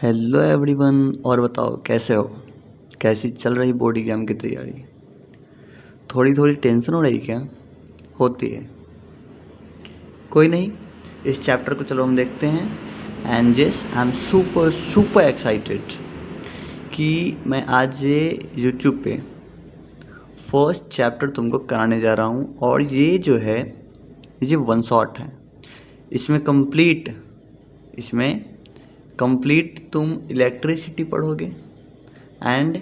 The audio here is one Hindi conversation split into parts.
Hello everyone. और बताओ कैसे हो, कैसी चल रही बोर्ड एग्जाम की तैयारी। थोड़ी थोड़ी टेंशन हो रही क्या? होती है, कोई नहीं। इस चैप्टर को चलो हम देखते हैं। And yes, I am super super excited कि मैं आज ये यूट्यूब पे फर्स्ट चैप्टर तुमको कराने जा रहा हूँ। और ये जो है ये वन शॉट है। इसमें कंप्लीट तुम इलेक्ट्रिसिटी पढ़ोगे एंड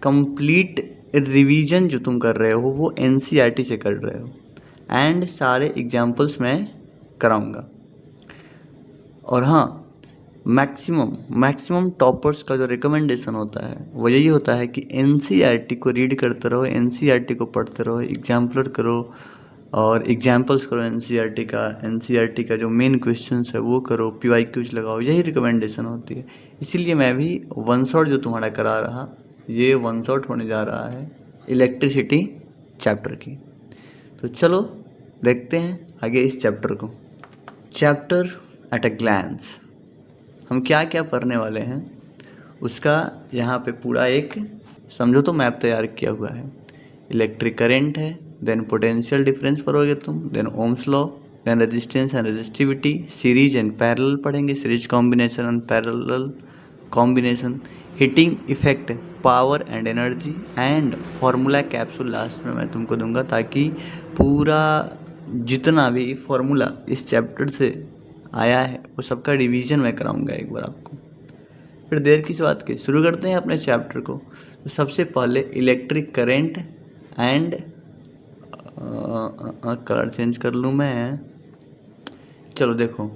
कंप्लीट रिवीजन जो तुम कर रहे हो वो एनसीईआरटी से कर रहे हो। एंड सारे एग्जाम्पल्स मैं कराऊंगा। और हाँ, मैक्सिमम टॉपर्स का जो रिकमेंडेशन होता है वो यही होता है कि एनसीईआरटी को रीड करते रहो, एनसीईआरटी को पढ़ते रहो, एग्जाम्पलर करो और एग्जाम्पल्स करो एनसीईआरटी का जो मेन क्वेश्चंस है वो करो, पीवाईक्यूज लगाओ, यही रिकमेंडेशन होती है। इसीलिए मैं भी वन शॉट जो तुम्हारा करा रहा, ये वन शॉट होने जा रहा है इलेक्ट्रिसिटी चैप्टर की। तो चलो देखते हैं आगे इस चैप्टर को। चैप्टर एट अ ग्लैंस, हम क्या क्या पढ़ने वाले हैं उसका यहाँ पे पूरा एक समझो तो मैप तैयार किया हुआ है। इलेक्ट्रिक करंट है, देन पोटेंशियल डिफरेंस पढ़ोगे तुम, then Ohm's law, then resistance and resistivity, series and parallel पढ़ेंगे, series combination and parallel combination, heating effect, power and energy and formula capsule last में मैं तुमको दूंगा, ताकि पूरा जितना भी फार्मूला इस चैप्टर से आया है वो सबका रिवीजन मैं कराऊंगा एक बार आपको। फिर देर किस बात की, शुरू करते हैं अपने चैप्टर को। तो सबसे पहले electric current and colour change कर लूँ मैं। चलो देखो,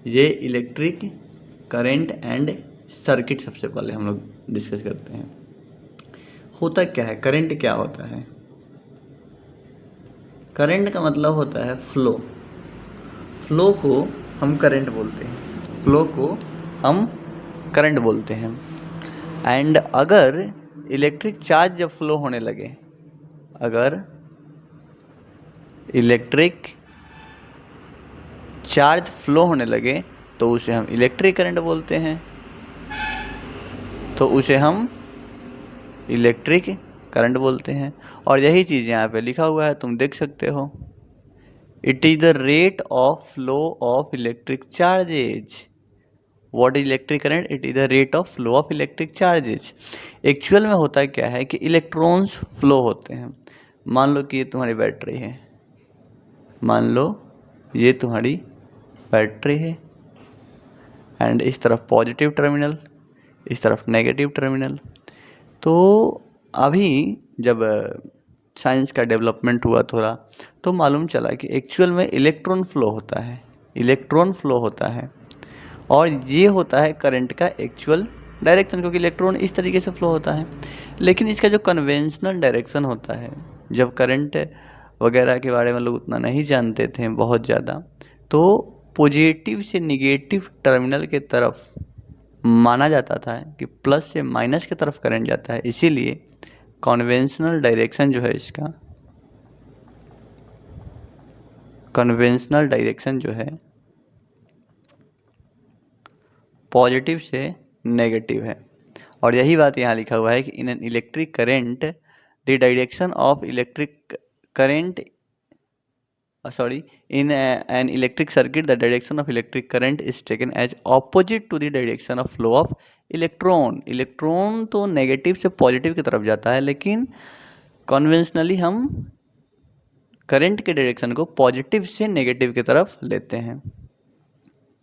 ये इलेक्ट्रिक करंट एंड सर्किट सबसे पहले हम लोग डिस्कस करते हैं। होता क्या है, करंट क्या होता है? करंट का मतलब होता है फ्लो को हम करंट बोलते हैं, फ्लो को हम करंट बोलते हैं। एंड अगर इलेक्ट्रिक चार्ज जब फ्लो होने लगे, अगर इलेक्ट्रिक चार्ज फ्लो होने लगे तो उसे हम इलेक्ट्रिक करंट बोलते हैं। तो उसे हम इलेक्ट्रिक करंट बोलते हैं। और यही चीज़ यहाँ पे लिखा हुआ है, तुम देख सकते हो। It is the rate of flow of electric charges. What is electric current? It is the rate of flow of electric charges. Actual में होता क्या है कि इलेक्ट्रॉन्स फ्लो होते हैं। मान लो कि ये तुम्हारी बैटरी है, मान लो ये तुम्हारी बैटरी है एंड इस तरफ पॉजिटिव टर्मिनल, इस तरफ नेगेटिव टर्मिनल। तो अभी जब साइंस का डेवलपमेंट हुआ थोड़ा, तो मालूम चला कि एक्चुअल में इलेक्ट्रॉन फ्लो होता है और ये होता है करंट का एक्चुअल डायरेक्शन, क्योंकि इलेक्ट्रॉन इस तरीके से फ्लो होता है। लेकिन इसका जो कन्वेंशनल डायरेक्शन होता है, जब करंट वगैरह के बारे में लोग उतना नहीं जानते थे बहुत ज़्यादा, तो पॉजिटिव से निगेटिव टर्मिनल के तरफ माना जाता था कि प्लस से माइनस की तरफ करंट जाता है। इसीलिए कन्वेंशनल डायरेक्शन जो है इसका, कन्वेंशनल डायरेक्शन जो है पॉजिटिव से नेगेटिव है। और यही बात यहाँ लिखा हुआ है कि in an electric current the direction of electric current in an electric circuit the direction of electric current is taken as opposite to the direction of flow of electron तो नेगेटिव से पॉजिटिव की तरफ जाता है, लेकिन कन्वेंशनली हम करंट के डायरेक्शन को पॉजिटिव से नेगेटिव की तरफ लेते हैं।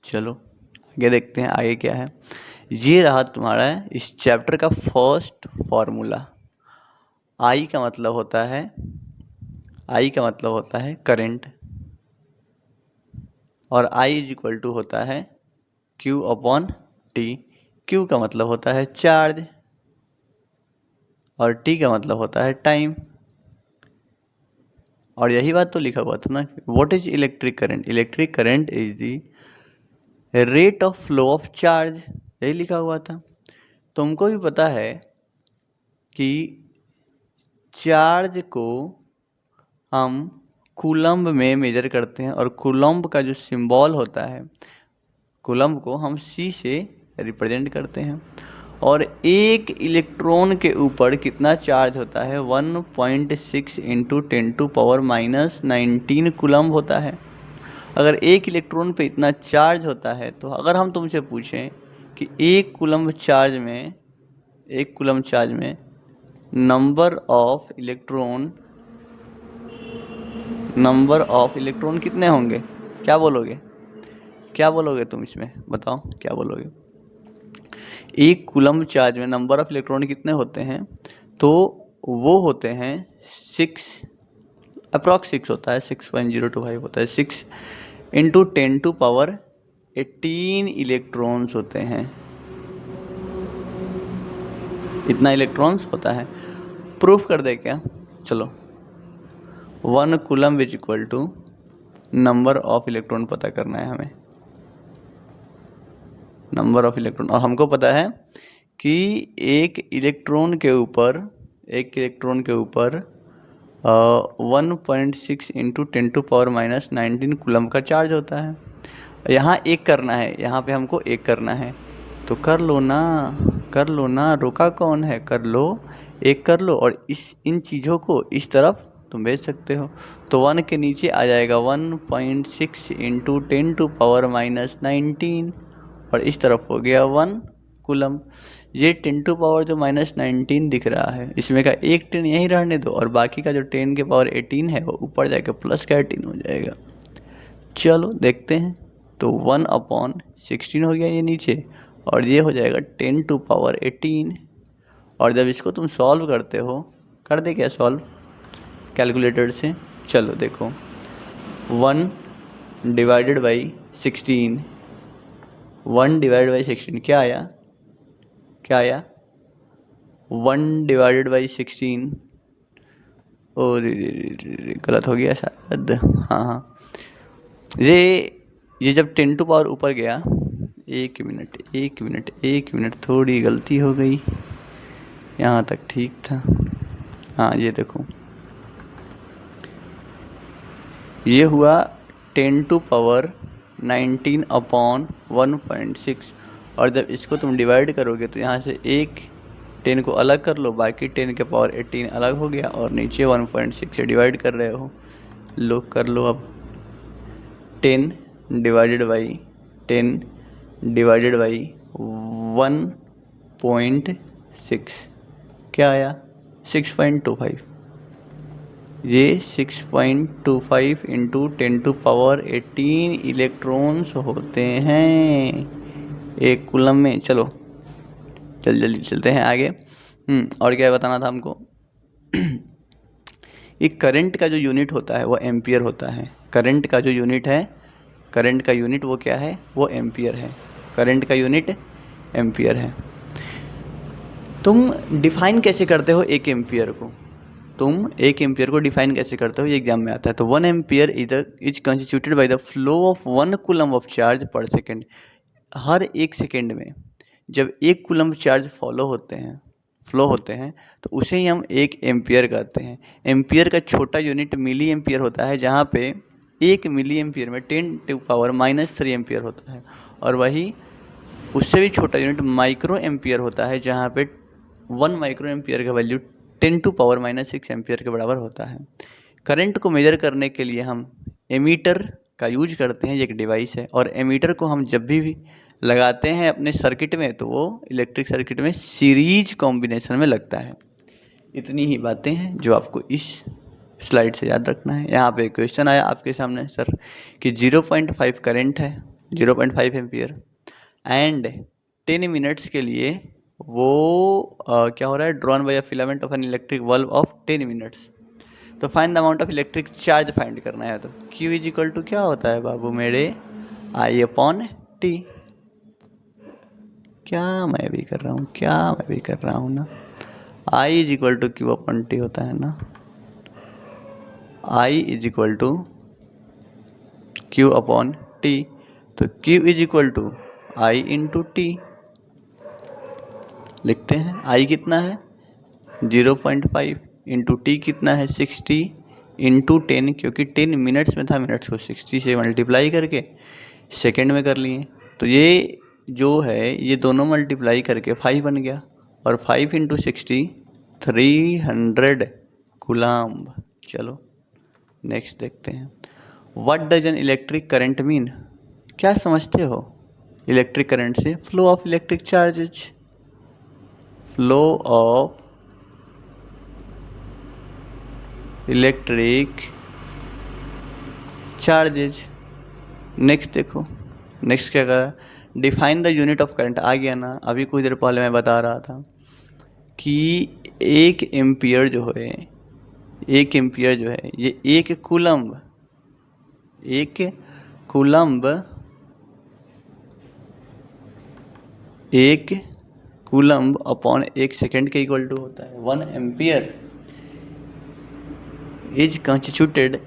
चलो आगे देखते हैं आगे क्या है। ये रहा तुम्हारा इस चैप्टर का फर्स्ट फॉर्मूला। आई का मतलब होता है करंट, और I इज इक्वल टू होता है Q अपॉन T। Q का मतलब होता है चार्ज और T का मतलब होता है टाइम। और यही बात तो लिखा हुआ था ना, what is electric current? Electric current is the rate of flow of charge, यही लिखा हुआ था। तुमको भी पता है कि चार्ज को हम कूलम्ब में मेजर करते हैं, और कूलम्ब का जो सिंबल होता है, कूलम्ब को हम C से रिप्रेजेंट करते हैं। और एक इलेक्ट्रॉन के ऊपर कितना चार्ज होता है, 1.6 इंटू 10⁻⁻19 कूलम्ब होता है। अगर एक इलेक्ट्रॉन पे इतना चार्ज होता है तो अगर हम तुमसे पूछें कि एक कूलम्ब चार्ज में नंबर ऑफ इलेक्ट्रॉन कितने होंगे, क्या बोलोगे तुम इसमें, बताओ क्या बोलोगे। एक कूलम्ब चार्ज में नंबर ऑफ इलेक्ट्रॉन कितने होते हैं, तो वो होते हैं 6, अप्रॉक्स 6 होता है, 6.025 होता है, 6 इंटू 10⁻18 इलेक्ट्रॉन्स होते हैं, इतना इलेक्ट्रॉन्स होता है। प्रूफ कर दे क्या, चलो 1 coulomb is equal to number of electron पता करना है हमें, नंबर ऑफ इलेक्ट्रॉन। और हमको पता है कि एक इलेक्ट्रॉन के ऊपर 1.6 इंटू 10⁻⁻19 कूलम्ब का चार्ज होता है। यहाँ एक करना है, यहाँ पे हमको एक करना है, तो कर लो ना, रोका कौन है, कर लो, एक कर लो। और इन चीज़ों को इस तरफ तुम भेज सकते हो, तो 1 के नीचे आ जाएगा 1.6 इंटू 10⁻⁻19 और इस तरफ हो गया 1 कूलम्ब। ये 10⁻⁻19 दिख रहा है, इसमें का एक 10 यहीं रहने दो और बाकी का जो 10⁻18 है वो ऊपर जाके प्लस का 18 हो जाएगा। चलो देखते हैं, तो 1/16 हो गया ये नीचे और ये हो जाएगा 10⁻18। और जब इसको तुम सॉल्व करते हो, कर दे क्या सॉल्व कैलकुलेटर से, चलो देखो 1 डिवाइडेड बाई 16 क्या आया 1 डिवाइडेड बाई 16, और गलत हो गया शायद, हाँ ये जब 10 टू पावर ऊपर गया, एक मिनट थोड़ी गलती हो गई, यहाँ तक ठीक था। हाँ ये देखो, ये हुआ 10⁻19/1.6 और जब इसको तुम डिवाइड करोगे तो यहाँ से एक 10 को अलग कर लो, बाकी 10⁻18 अलग हो गया और नीचे 1.6 से डिवाइड कर रहे हो, कर लो अब 10 डिवाइडेड बाई 1.6 क्या आया 6.25। ये 6.25 इंटू 10⁻18 इलेक्ट्रॉन्स होते हैं एक कूलम्ब में। चलो जल्दी चलते हैं आगे। और क्या बताना था हमको एक करंट का जो यूनिट होता है वो एम्पियर होता है। करंट का यूनिट वो क्या है, वो एम्पियर है। करंट का यूनिट एम्पियर है। तुम डिफाइन कैसे करते हो एक एम्पियर को डिफाइन कैसे करते हो, ये एग्जाम में आता है। तो 1 ampere is constituted by the flow of 1 coulomb of charge पर सेकेंड। हर एक सेकेंड में जब 1 कूलम्ब चार्ज फ्लो होते हैं तो उसे ही हम 1 एम्पियर कहते हैं। एम्पियर का छोटा यूनिट मिली एम्पियर होता है, जहाँ पे 1 मिली एम्पियर में 10⁻³ एम्पियर होता है, और वही उससे भी छोटा यूनिट माइक्रो एम्पियर होता है, जहाँ पे 1 माइक्रो एम्पियर का वैल्यू 10⁻⁻6 एम्पियर के बराबर होता है। करंट को मेजर करने के लिए हम एमीटर का यूज करते हैं, ये एक डिवाइस है, और एमीटर को हम जब भी लगाते हैं अपने सर्किट में तो वो इलेक्ट्रिक सर्किट में सीरीज कॉम्बिनेशन में लगता है। इतनी ही बातें हैं जो आपको इस स्लाइड से याद रखना है। यहाँ पे क्वेश्चन आया आपके सामने सर कि 0.5 करंट है, 0.5 एम्पियर, एंड 10 मिनट्स के लिए वो क्या हो रहा है, drawn by a filament of an electric bulb of 10 minutes. तो find the amount of electric charge find करना है। तो Q इज इक्वल टू क्या होता है बाबू मेरे, I/T। क्या मैं भी कर रहा हूँ ना, I is equal to Q/T होता है ना, I is equal to Q/T। तो Q is equal to I into T लिखते हैं। I कितना है 0.5 इंटू T कितना है 60 इंटू 10, क्योंकि 10 मिनट्स में था, मिनट्स को 60 से मल्टीप्लाई करके सेकेंड में कर लिए। तो ये जो है ये दोनों मल्टीप्लाई करके 5 बन गया, और 5 इंटू 60 300 कूलम्ब। चलो नेक्स्ट देखते हैं। What does an electric current mean? क्या समझते हो इलेक्ट्रिक करंट से? Flow of electric charges, flow of electric charges. Next देखो, नेक्स्ट क्या करा, define the unit of current. आ गया ना, अभी कुछ देर पहले मैं बता रहा था कि एक एम्पियर जो है, एक एम्पियर जो है ये एक कूलम्ब, एक कूलम्ब, एक कूलम्ब अपॉन एक सेकेंड के इक्वल टू होता है। 1 ampere is constituted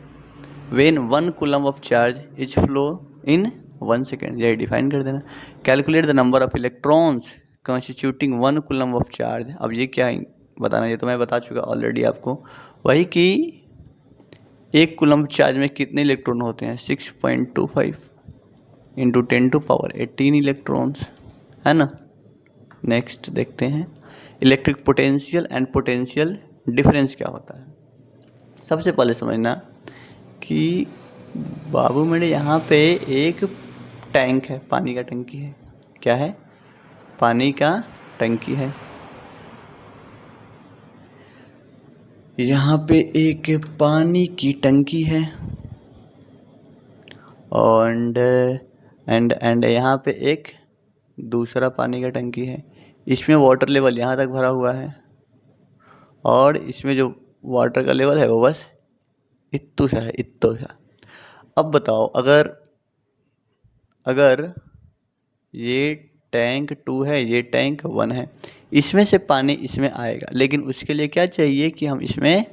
when 1 coulomb of charge is flow in 1 second. यही डिफाइन कर देना। Calculate the number of electrons constituting 1 coulomb of charge. अब ये क्या है बताना, ये तो मैं बता चुका ऑलरेडी आपको, वही कि एक कूलम्ब चार्ज में कितने इलेक्ट्रॉन होते हैं, 6.25 इंटू 10⁻18 इलेक्ट्रॉन्स, है ना। नेक्स्ट देखते हैं, electric potential and potential difference क्या होता है। सबसे पहले समझना कि बाबू मेरे यहाँ पे एक टैंक है, पानी का टंकी है। क्या है? पानी का टंकी है। यहाँ पे एक पानी की टंकी है, एंड यहाँ पे एक दूसरा पानी का टंकी है। इसमें वाटर लेवल यहाँ तक भरा हुआ है, और इसमें जो वाटर का लेवल है वो बस इत्तू सा है, इत्तो सा। अब बताओ, अगर ये टैंक 2 है, ये टैंक 1 है, इसमें से पानी इसमें आएगा, लेकिन उसके लिए क्या चाहिए कि हम इसमें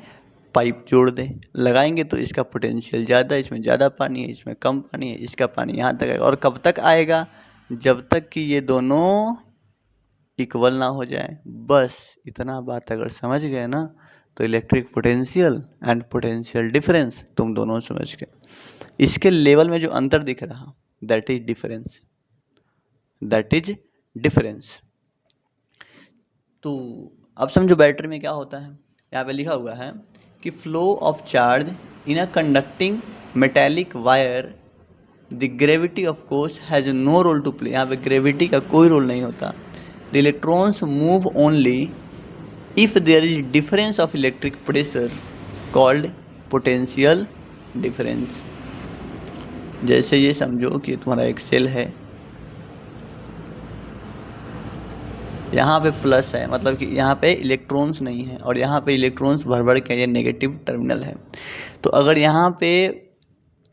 पाइप जोड़ दें। लगाएंगे तो इसका पोटेंशियल ज़्यादा, इसमें ज़्यादा पानी है, इसमें कम पानी है, इसका पानी यहाँ तक आएगा। और कब तक आएगा? जब तक कि ये दोनों इक्वल ना हो जाए। बस इतना बात अगर समझ गए ना, तो electric potential and potential difference तुम दोनों समझ गए। इसके लेवल में जो अंतर दिख रहा, that is difference, that is difference. तो अब समझो बैटरी में क्या होता है। यहाँ पे लिखा हुआ है कि flow of charge in a conducting metallic wire, the gravity of course has no role to play. यहाँ पे ग्रेविटी का कोई रोल नहीं होता। The electrons move only if there is difference of electric pressure called potential difference. जैसे ये समझो कि तुम्हारा एक सेल है, यहाँ पे प्लस है, मतलब कि यहाँ पे इलेक्ट्रॉन्स नहीं है, और यहाँ पे इलेक्ट्रॉन्स भर भर के ये नेगेटिव टर्मिनल है। तो अगर यहाँ पे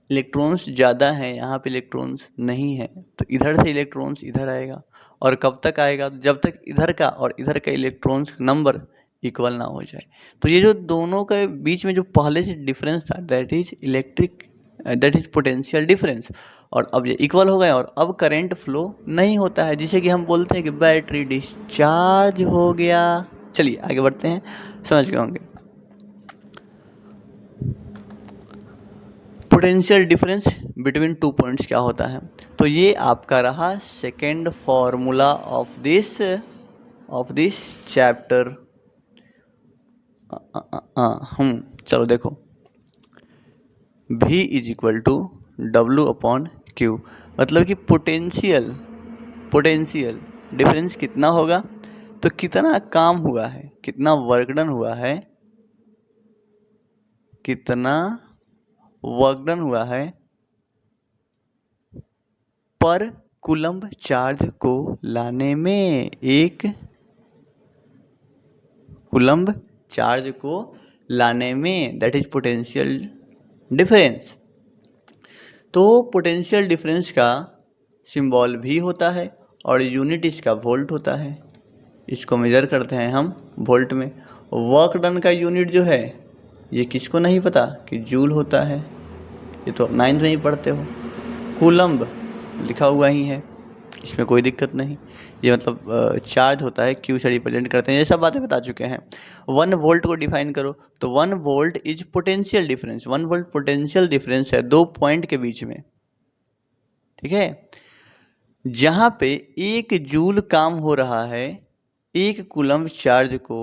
इलेक्ट्रॉन्स ज़्यादा हैं, यहाँ पे इलेक्ट्रॉन्स नहीं है, तो इधर से इलेक्ट्रॉन्स इधर आएगा। और कब तक आएगा? जब तक इधर का और इधर का इलेक्ट्रॉन्स नंबर इक्वल ना हो जाए। तो ये जो दोनों के बीच में जो पहले से डिफरेंस था, दैट इज पोटेंशियल डिफरेंस। और अब ये इक्वल हो गए, और अब करंट फ्लो नहीं होता है, जिसे कि हम बोलते हैं कि बैटरी डिस्चार्ज हो गया। चलिए आगे बढ़ते हैं, समझ गए होंगे। पोटेंशियल डिफरेंस बिटवीन 2 पॉइंट्स क्या होता है। तो ये आपका रहा second formula of this chapter. चलो देखो, V is equal to W/Q, मतलब कि पोटेंशियल डिफरेंस कितना होगा, तो कितना काम हुआ है, कितना वर्क डन हुआ है, कितना वर्क डन हुआ है पर कूलम्ब चार्ज को लाने में। एक कूलम्ब चार्ज को लाने में, दैट इज पोटेंशियल डिफरेंस। तो पोटेंशियल डिफरेंस का सिंबल भी होता है, और यूनिट इसका वोल्ट होता है। इसको मेजर करते हैं हम वोल्ट में। वर्क डन का यूनिट जो है, ये किसको नहीं पता कि जूल होता है, ये तो 9th में ही पढ़ते हो। कूलम्ब लिखा हुआ ही है, इसमें कोई दिक्कत नहीं। ये मतलब चार्ज होता है, क्यू से रिप्रेजेंट करते हैं, ये सब बातें बता चुके हैं। 1 वोल्ट को डिफाइन करो, तो 1 volt is potential difference. 1 volt potential difference है 2 पॉइंट के बीच में, ठीक है। जहाँ पे 1 जूल काम हो रहा है 1 कूलम्ब चार्ज को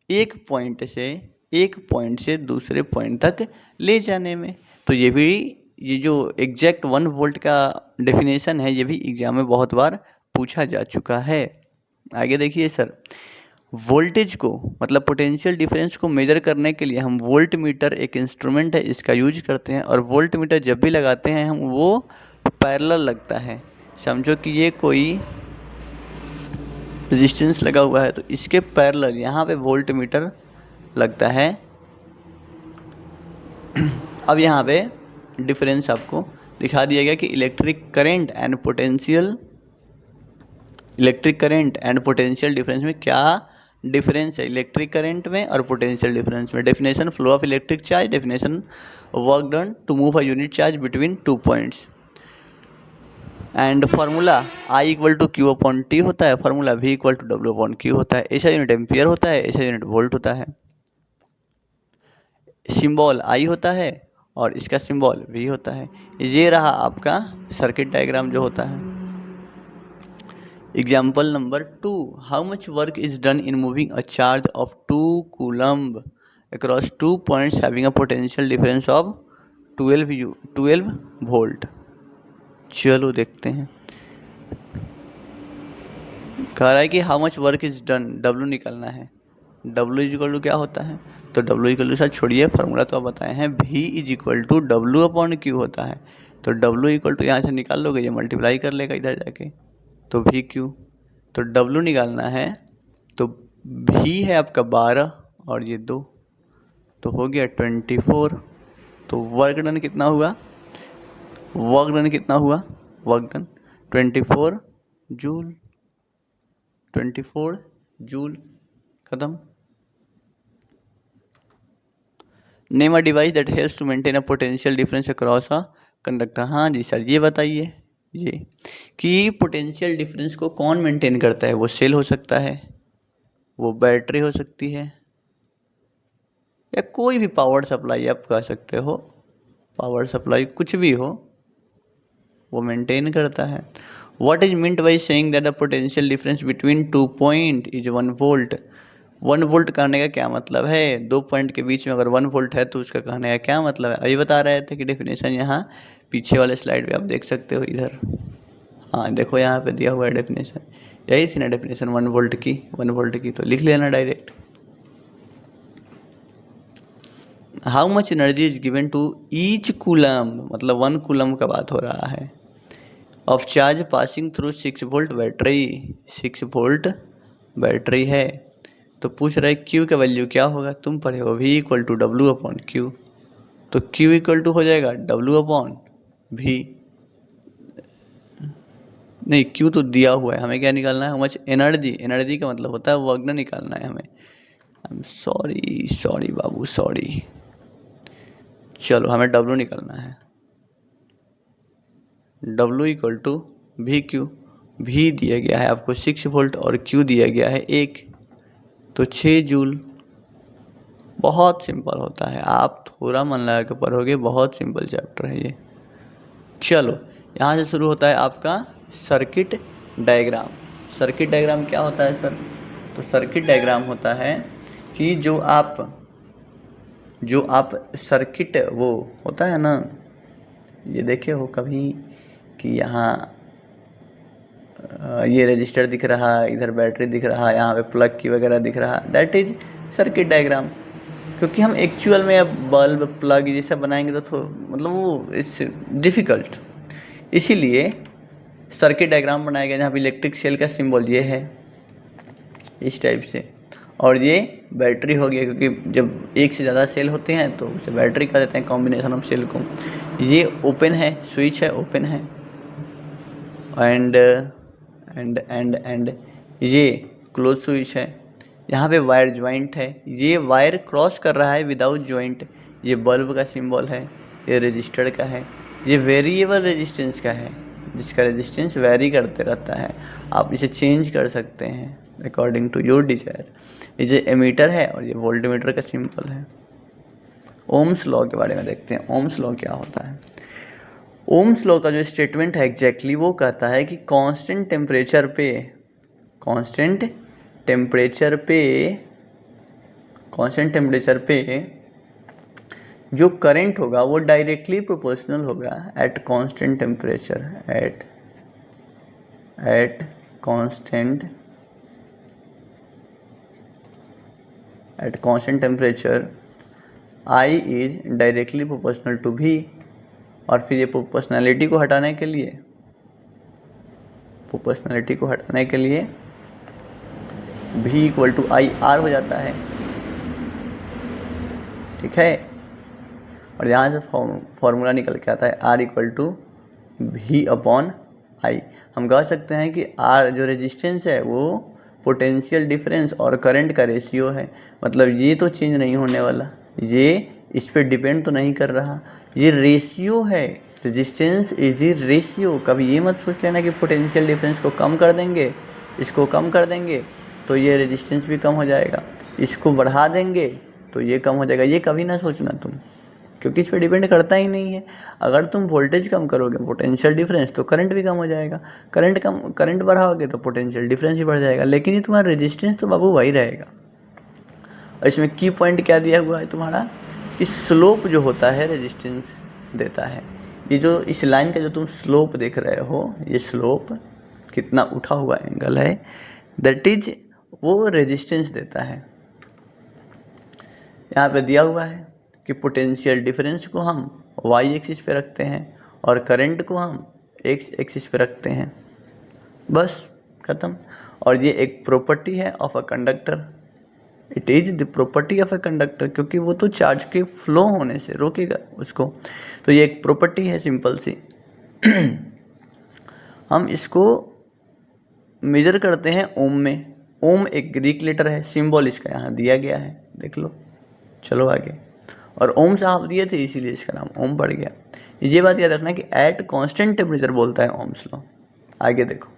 एक पॉइंट से दूसरे पॉइंट तक ले जाने में। तो ये जो एग्जैक्ट 1 वोल्ट का डेफिनेशन है, ये भी एग्जाम में बहुत बार पूछा जा चुका है। आगे देखिए सर, वोल्टेज को मतलब पोटेंशियल डिफरेंस को मेजर करने के लिए हम वोल्ट मीटर एक इंस्ट्रूमेंट है, इसका यूज करते हैं। और वोल्ट मीटर जब भी लगाते हैं हम, वो पैरेलल लगता है। समझो कि ये कोई रेजिस्टेंस लगा हुआ है, तो इसके पैरेलल यहाँ पे वोल्ट मीटर लगता है। अब यहाँ पे डिफरेंस आपको दिखा दिया गया कि electric current and potential difference में क्या डिफरेंस है, इलेक्ट्रिक करंट में और पोटेंशियल डिफरेंस में। Definition, flow of electric charge. Definition, work done to move a unit charge between 2 points. And formula I equal to Q upon T होता है, formula V equal to W upon Q होता है। ऐसा यूनिट एम्पियर होता है, ऐसा यूनिट वोल्ट होता है। सिंबल I होता है और इसका सिंबल V होता है। ये रहा आपका सर्किट डायग्राम जो होता है। Example number 2, how much work is done in moving a charge of 2 coulomb across 2 points having a potential difference of 12 volt. चलो देखते हैं। कह रहा है कि how much work is done, W निकालना है। W इज इक्वल टू क्या होता है, तो W इक्वल टू, सर छोड़िए फार्मूला तो आप बताए हैं, V is equal to W upon Q होता है। तो W इक्वल टू यहाँ से निकाल लोगे, ये मल्टीप्लाई कर लेगा इधर जाके, तो VQ। तो W निकालना है, तो V है आपका 12 और ये 2, तो हो गया 24। तो वर्क डन कितना हुआ, वर्क डन 24 जूल, 24 जूल। खत्म। Name a device that helps to maintain a potential difference across a conductor. हाँ जी सर, ये बताइए ये कि पोटेंशियल डिफरेंस को कौन मेंटेन करता है। वो सेल हो सकता है, वो बैटरी हो सकती है, या कोई भी पावर सप्लाई आप कह सकते हो, पावर सप्लाई कुछ भी हो, वो मेंटेन करता है। What is meant by saying that the potential difference between 2 point is 1 volt. 1 volt कहने का क्या मतलब है, 2 पॉइंट के बीच में अगर 1 वोल्ट है तो उसका कहने का क्या मतलब है। अभी बता रहे थे कि डेफिनेशन यहाँ पीछे वाले स्लाइड पे आप देख सकते हो इधर। हाँ देखो यहाँ पे दिया हुआ है डेफिनेशन, यही थी ना डेफिनेशन 1 वोल्ट की, 1 वोल्ट की, तो लिख लेना direct. How much energy is given to each coulomb, मतलब 1 कूलम्ब का बात हो रहा है, of charge passing through 6 volt battery. 6 volt battery है, तो पूछ रहा है Q का वैल्यू क्या होगा। तुम पढ़े हो V equal to W upon Q, तो Q इक्वल टू हो जाएगा W अपॉन V। नहीं, Q तो दिया हुआ है, हमें क्या निकालना है, हाउ मच एनर्जी। एनर्जी का मतलब होता है वर्क डन निकालना है हमें। आई एम सॉरी बाबू, सॉरी। चलो हमें W निकालना है, W equal to VQ। V दिया गया है आपको 6 वोल्ट और Q दिया गया है 1, तो 6 जूल। बहुत सिंपल होता है, आप थोड़ा मन लगा के पढ़ोगे, बहुत सिंपल चैप्टर है ये। चलो यहाँ से शुरू होता है आपका सर्किट डायग्राम। सर्किट डायग्राम क्या होता है सर, तो सर्किट डायग्राम होता है कि जो आप सर्किट, वो होता है ना, ये देखे हो कभी कि यहाँ ये रजिस्टर दिख रहा है, इधर बैटरी दिख रहा है, यहाँ पे प्लग की वगैरह दिख रहा है, दैट इज सर्किट डायग्राम। क्योंकि हम एक्चुअल में अब बल्ब प्लग ये सब बनाएंगे तो मतलब वो इट्स डिफ़िकल्ट, इसीलिए सर्किट डायग्राम बनाया गया, जहाँ पे इलेक्ट्रिक सेल का सिंबल ये है इस टाइप से, और ये बैटरी हो गया, क्योंकि जब एक से ज़्यादा सेल होते हैं तो उसे बैटरी कह देते हैं, कॉम्बिनेशन ऑफ सेल को। ये ओपन है, स्विच है, ओपन है, एंड ये क्लोज स्विच है। यहाँ पे वायर ज्वाइंट है, ये वायर क्रॉस कर रहा है विदाउट ज्वाइंट। ये बल्ब का सिंबल है, ये रजिस्टर का है, ये वेरिएबल रेजिस्टेंस का है, जिसका रेजिस्टेंस वेरी करते रहता है। आप इसे चेंज कर सकते हैं अकॉर्डिंग टू योर डिजायर। ये एमीटर है और ये वोल्टमीटर का सिंबल है। ओम्स लॉ के बारे में देखते हैं, ओम्स लॉ क्या होता है। ओम्स लॉ का जो स्टेटमेंट है एग्जैक्टली वो कहता है कि कांस्टेंट टेम्परेचर पे जो करंट होगा वो डायरेक्टली प्रोपोर्शनल होगा at constant temperature I is directly proportional to V। और फिर ये प्रोपोर्शनैलिटी को हटाने के लिए V equal to I R हो जाता है, ठीक है। और यहाँ से फॉर्मूला निकल के आता है R equal to V upon I. हम कह सकते हैं कि R जो रेजिस्टेंस है वो पोटेंशियल डिफरेंस और करंट का रेशियो है। मतलब ये तो चेंज नहीं होने वाला, ये इस पर डिपेंड तो नहीं कर रहा, ये रेशियो है। Resistance is the ratio. कभी ये मत सोच लेना कि पोटेंशियल डिफरेंस को कम कर देंगे, इसको कम कर देंगे तो ये रेजिस्टेंस भी कम हो जाएगा, इसको बढ़ा देंगे तो ये कम हो जाएगा। ये कभी ना सोचना तुम, क्योंकि इस पर डिपेंड करता ही नहीं है। अगर तुम वोल्टेज कम करोगे पोटेंशियल डिफरेंस तो करंट भी कम हो जाएगा, करंट बढ़ाओगे तो पोटेंशियल डिफरेंस भी बढ़ जाएगा, लेकिन ये तुम्हारा रेजिस्टेंस तो बाबू वही रहेगा। और इसमें की पॉइंट क्या दिया हुआ है तुम्हारा कि स्लोप जो होता है रेजिस्टेंस देता है। ये जो इस लाइन का जो तुम स्लोप देख रहे हो, ये स्लोप कितना उठा हुआ एंगल है, दैट इज वो रेजिस्टेंस देता है। यहाँ पे दिया हुआ है कि पोटेंशियल डिफरेंस को हम वाई एक्सिस पे रखते हैं और करंट को हम एक्स एक्सिस पे रखते हैं, बस ख़त्म। और ये एक प्रॉपर्टी है of a conductor, it is the property of a conductor, क्योंकि वो तो चार्ज के फ्लो होने से रोकेगा उसको। तो ये एक प्रॉपर्टी है सिंपल सी। हम इसको मेजर करते हैं ओम में। ओम एक ग्रीक लेटर है, सिंबल इसका यहाँ दिया गया है, देख लो। चलो आगे। और ओम साहब दिए थे इसीलिए इसका नाम ओम पड़ गया। ये बात याद रखना कि एट कांस्टेंट टेम्परेचर बोलता है ओम्स लॉ। आगे देखो,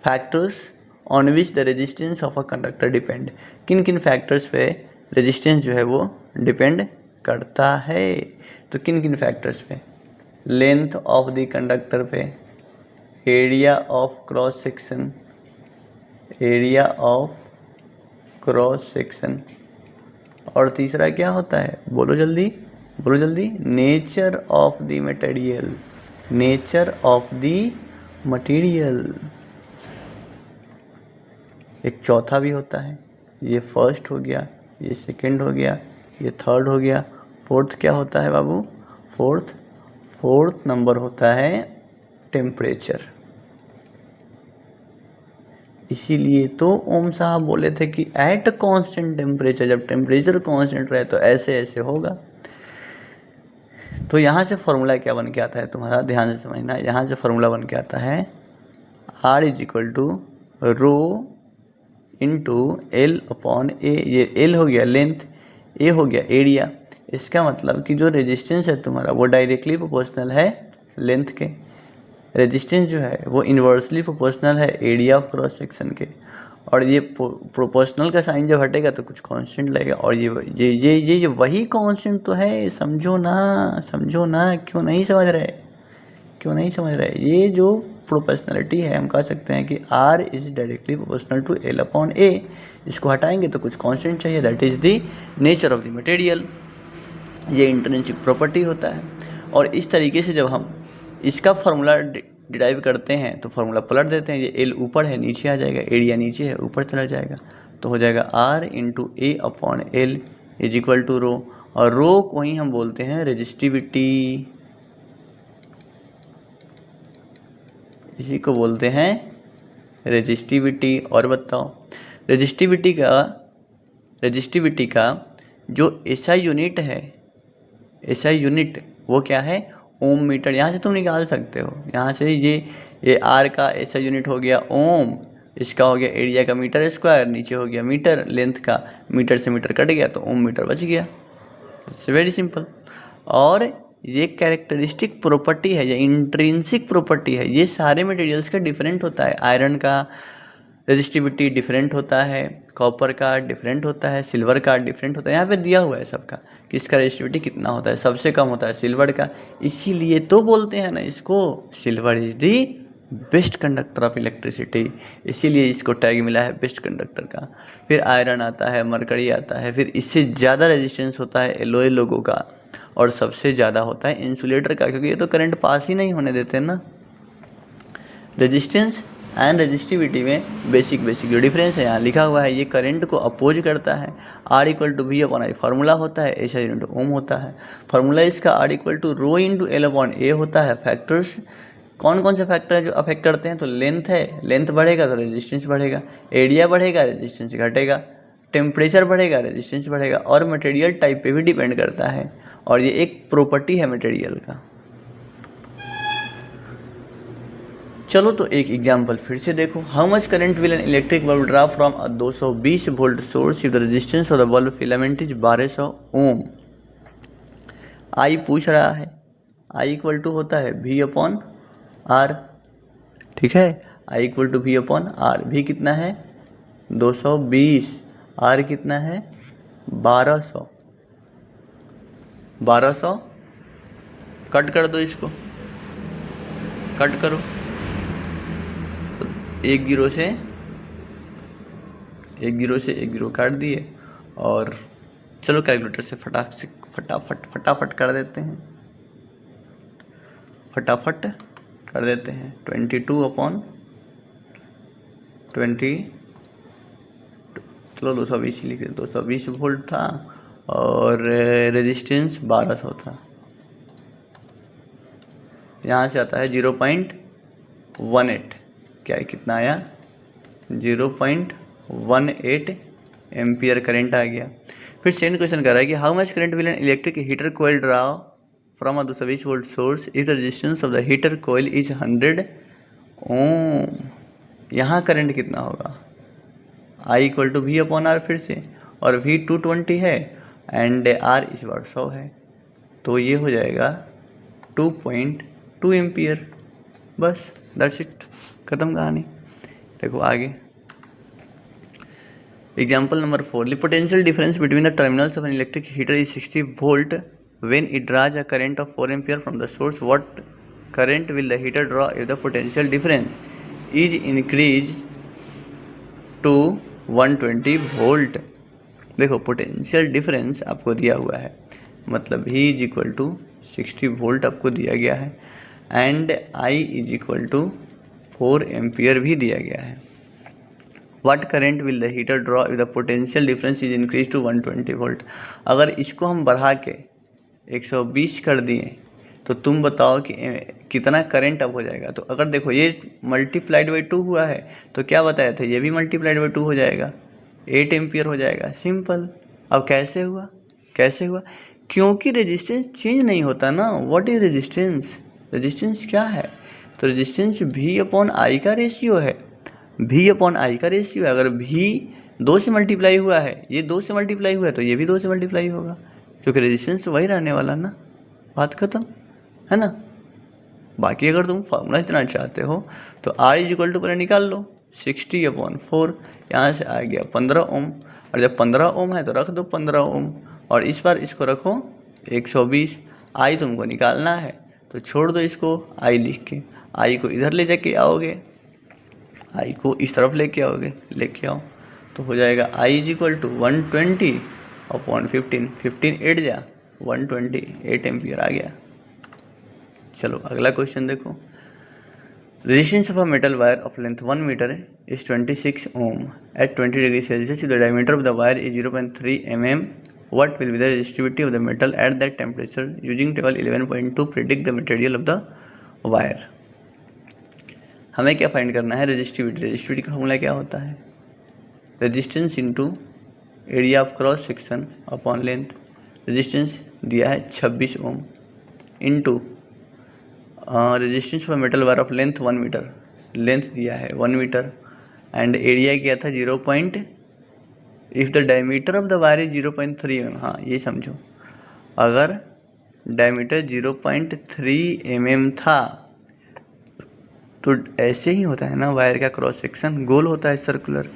factors on which the resistance of a conductor depend. किन किन फैक्टर्स पे रेजिस्टेंस जो है वो डिपेंड करता है। तो किन किन फैक्टर्स पे? लेंथ ऑफ द कंडक्टर पे, एरिया ऑफ क्रॉस सेक्शन, और तीसरा क्या होता है, बोलो जल्दी, नेचर ऑफ द मटेरियल। एक चौथा भी होता है, ये फर्स्ट हो गया, ये सेकंड हो गया, ये थर्ड हो गया। फोर्थ क्या होता है बाबू? फोर्थ नंबर होता है टेम्परेचर। इसीलिए तो ओम साहब बोले थे कि एट कांस्टेंट टेम्परेचर, जब टेम्परेचर कांस्टेंट रहे तो ऐसे ऐसे होगा। तो यहाँ से फॉर्मूला क्या बन के आता है तुम्हारा, ध्यान से समझना। यहाँ से फॉर्मूला बन के आता है R is equal to rho into L upon A. ये एल हो गया लेंथ, ए हो गया एरिया। इसका मतलब कि जो रेजिस्टेंस है तुम्हारा वो डायरेक्टली प्रोपोर्शनल है लेंथ के। रेजिस्टेंस जो है वो इन्वर्सली प्रोपोर्शनल है एरिया ऑफ क्रॉस सेक्शन के। और ये प्रोपोर्शनल का साइन जब हटेगा तो कुछ कांस्टेंट लगेगा। और ये वही कांस्टेंट तो है, समझो ना। क्यों नहीं समझ रहे? ये जो प्रोपोर्शनलिटी है, हम कह सकते हैं कि R is directly proportional to L upon A। इसको हटाएंगे तो कुछ कांस्टेंट चाहिए, that is the nature of the material. ये इंट्रिंसिक प्रॉपर्टी होता है। और इस तरीके से जब हम इसका फॉर्मूला डिराइव करते हैं तो फॉर्मूला पलट देते हैं। ये L ऊपर है नीचे आ जाएगा, एरिया नीचे है ऊपर चला जाएगा, तो हो जाएगा R into A upon L is equal to rho. और रो को ही हम बोलते हैं रेजिस्टिविटी, इसी को बोलते हैं रेजिस्टिविटी। और बताओ, रेजिस्टिविटी का जो एसआई यूनिट है, वो क्या है? ओम मीटर। यहाँ से तुम निकाल सकते हो, यहाँ से ये आर का एसआई यूनिट हो गया ओम, इसका हो गया एरिया का मीटर स्क्वायर, नीचे हो गया मीटर, लेंथ का मीटर से मीटर कट गया तो ओम मीटर बच गया। It's very simple. और ये कैरेक्टरिस्टिक प्रॉपर्टी है, ये इंट्रिंसिक प्रॉपर्टी है, ये सारे मटेरियल्स का डिफरेंट होता है। आयरन का रेजिस्टिविटी डिफरेंट होता है, कॉपर का डिफरेंट होता है, सिल्वर का डिफरेंट होता है। यहाँ पे दिया हुआ है सबका किसका रेजिस्टिविटी कितना होता है, सबसे कम होता है सिल्वर का। इसीलिए तो बोलते हैं ना इसको, silver is the best conductor of electricity, इसीलिए इसको टैग मिला है बेस्ट कंडक्टर का। फिर आयरन आता है, मरकरी आता है, फिर इससे ज़्यादा रेजिस्टेंस होता है एलॉय लोगों का, और सबसे ज़्यादा होता है इंसुलेटर का, क्योंकि ये तो करंट पास ही नहीं होने देते ना। रेजिस्टेंस एंड रेजिस्टिविटी में बेसिक जो डिफरेंस है यहाँ लिखा हुआ है, ये करंट को अपोज करता है। R = V/I फार्मूला होता है, SI × ओम होता है। फार्मूला इसका R = ρ × L/A होता है। फैक्टर्स कौन कौन से फैक्टर है जो अफेक्ट करते हैं, तो लेंथ है, लेंथ बढ़ेगा तो रेजिस्टेंस बढ़ेगा, एरिया बढ़ेगा रेजिस्टेंस घटेगा, टेम्परेचर बढ़ेगा रेजिस्टेंस बढ़ेगा, और मटेरियल टाइप पे भी डिपेंड करता है, और ये एक प्रॉपर्टी है मटेरियल का। चलो तो एक एग्जांपल फिर से देखो। How much current will an electric bulb draw from a 220 volt source if the resistance of the bulb filament is 1200 ओम। आई पूछ रहा है, आई इक्वल टू होता है V/R, ठीक है, आई इक्वल टू V/R। भी कितना है 220, R कितना है 1200। 1200 कट कर दो, इसको कट करो, एक गिरो से एक गिरो काट दिए, और चलो कैलकुलेटर से फटाफट कर देते हैं, 22/20, चलो 220 लिख दे, 220 वोल्ट था और रेजिस्टेंस 1200 था। यहाँ से आता है 0.18, क्या है, कितना आया 0.18 एम्पियर करंट आ गया। फिर सेकंड क्वेश्चन कर रहा है कि how much current will an electric heater coil draw from a 220 volt source if the resistance of the heater coil is 100 ohm. यहाँ करंट कितना होगा, I = V/R फिर से, और V 220 है एंड R इस बार 100 है, तो ये हो जाएगा 2.2 एम्पियर। बस दैट्स इट, खत्म कहानी। देखो आगे example number 4, the potential difference between the terminals of an electric heater is 60 volt when it draws a current of 4 ampere from the source. What current will the heater draw if the potential difference is increase to 120 volt. देखो पोटेंशियल डिफरेंस आपको दिया हुआ है, मतलब V = 60 वोल्ट आपको दिया गया है, एंड I = 4 एम्पियर भी दिया गया है। What current will the heater draw if the potential difference is increase to 120 volt. अगर इसको हम बढ़ा के 120 कर दिए तो तुम बताओ कि कितना करंट अब हो जाएगा। तो अगर देखो ये मल्टीप्लाइड बाई 2 हुआ है, तो क्या बताया था, ये भी मल्टीप्लाइड बाई 2 हो जाएगा, 8 एम्पियर हो जाएगा, सिंपल। अब कैसे हुआ, क्योंकि रेजिस्टेंस चेंज नहीं होता ना। व्हाट इज रेजिस्टेंस, रेजिस्टेंस क्या है, तो रेजिस्टेंस V/I का रेशियो है, V/I का रेशियो है। अगर V 2 से मल्टीप्लाई हुआ है, ये 2 से मल्टीप्लाई हुआ है, तो ये भी 2 से मल्टीप्लाई होगा, क्योंकि रेजिस्टेंस वही रहने वाला ना, बात खत्म है ना। बाकी अगर तुम फार्मूला इतना चाहते हो तो R = पहले निकाल लो, 60/4, यहाँ से आ गया 15 ओम, और जब 15 ओम है तो रख दो 15 ओम, और इस बार इसको रखो 120। I तुमको निकालना है तो छोड़ दो इसको I लिख के, I को इधर ले जाके आओगे, I को इस तरफ लेके आओ, तो हो जाएगा I = 120/15, 15 8 जा 120, 8 एम्पियर आ गया। चलो अगला क्वेश्चन देखो। Resistance of a metal wire of length 1 metre is 26 ohm at 20 degree Celsius. The diameter of the wire is 0.3 mm. What will be the resistivity of the metal at that temperature using table 11.2 predict the material of the wire. हमें क्या फाइंड करना है, रेजिस्टिविटी का फॉर्मूला क्या होता है, resistance into area of cross section upon length. Resistance दिया है 26 ohm into resistance for metal wire of length 1 metre, length दिया है 1 मीटर, एंड एरिया क्या था 0. If the diameter of the wire is 0.3 mm। हाँ ये समझो, अगर डायमीटर 0.3 mm था तो ऐसे ही होता है ना, वायर का क्रॉस सेक्शन गोल होता है सर्कुलर,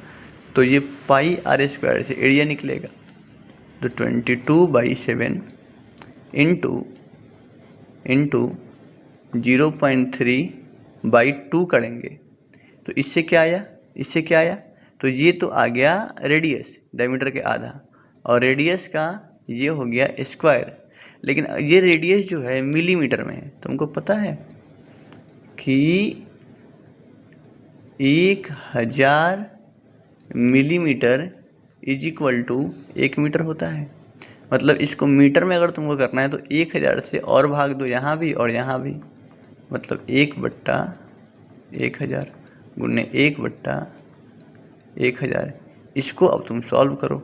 तो ये πr² से एरिया निकलेगा, तो 22/7 इंटू 0.3/2 करेंगे तो इससे क्या आया, तो ये तो आ गया रेडियस, डायमीटर के आधा, और रेडियस का ये हो गया स्क्वायर। लेकिन ये रेडियस जो है मिलीमीटर में है, तुमको पता है कि 1000 millimetre is equal to 1 metre होता है। मतलब इसको मीटर में अगर तुमको करना है तो 1000 से और भाग दो, यहाँ भी और यहाँ भी, मतलब 1/1000 गुने 1/1000। इसको अब तुम सॉल्व करो,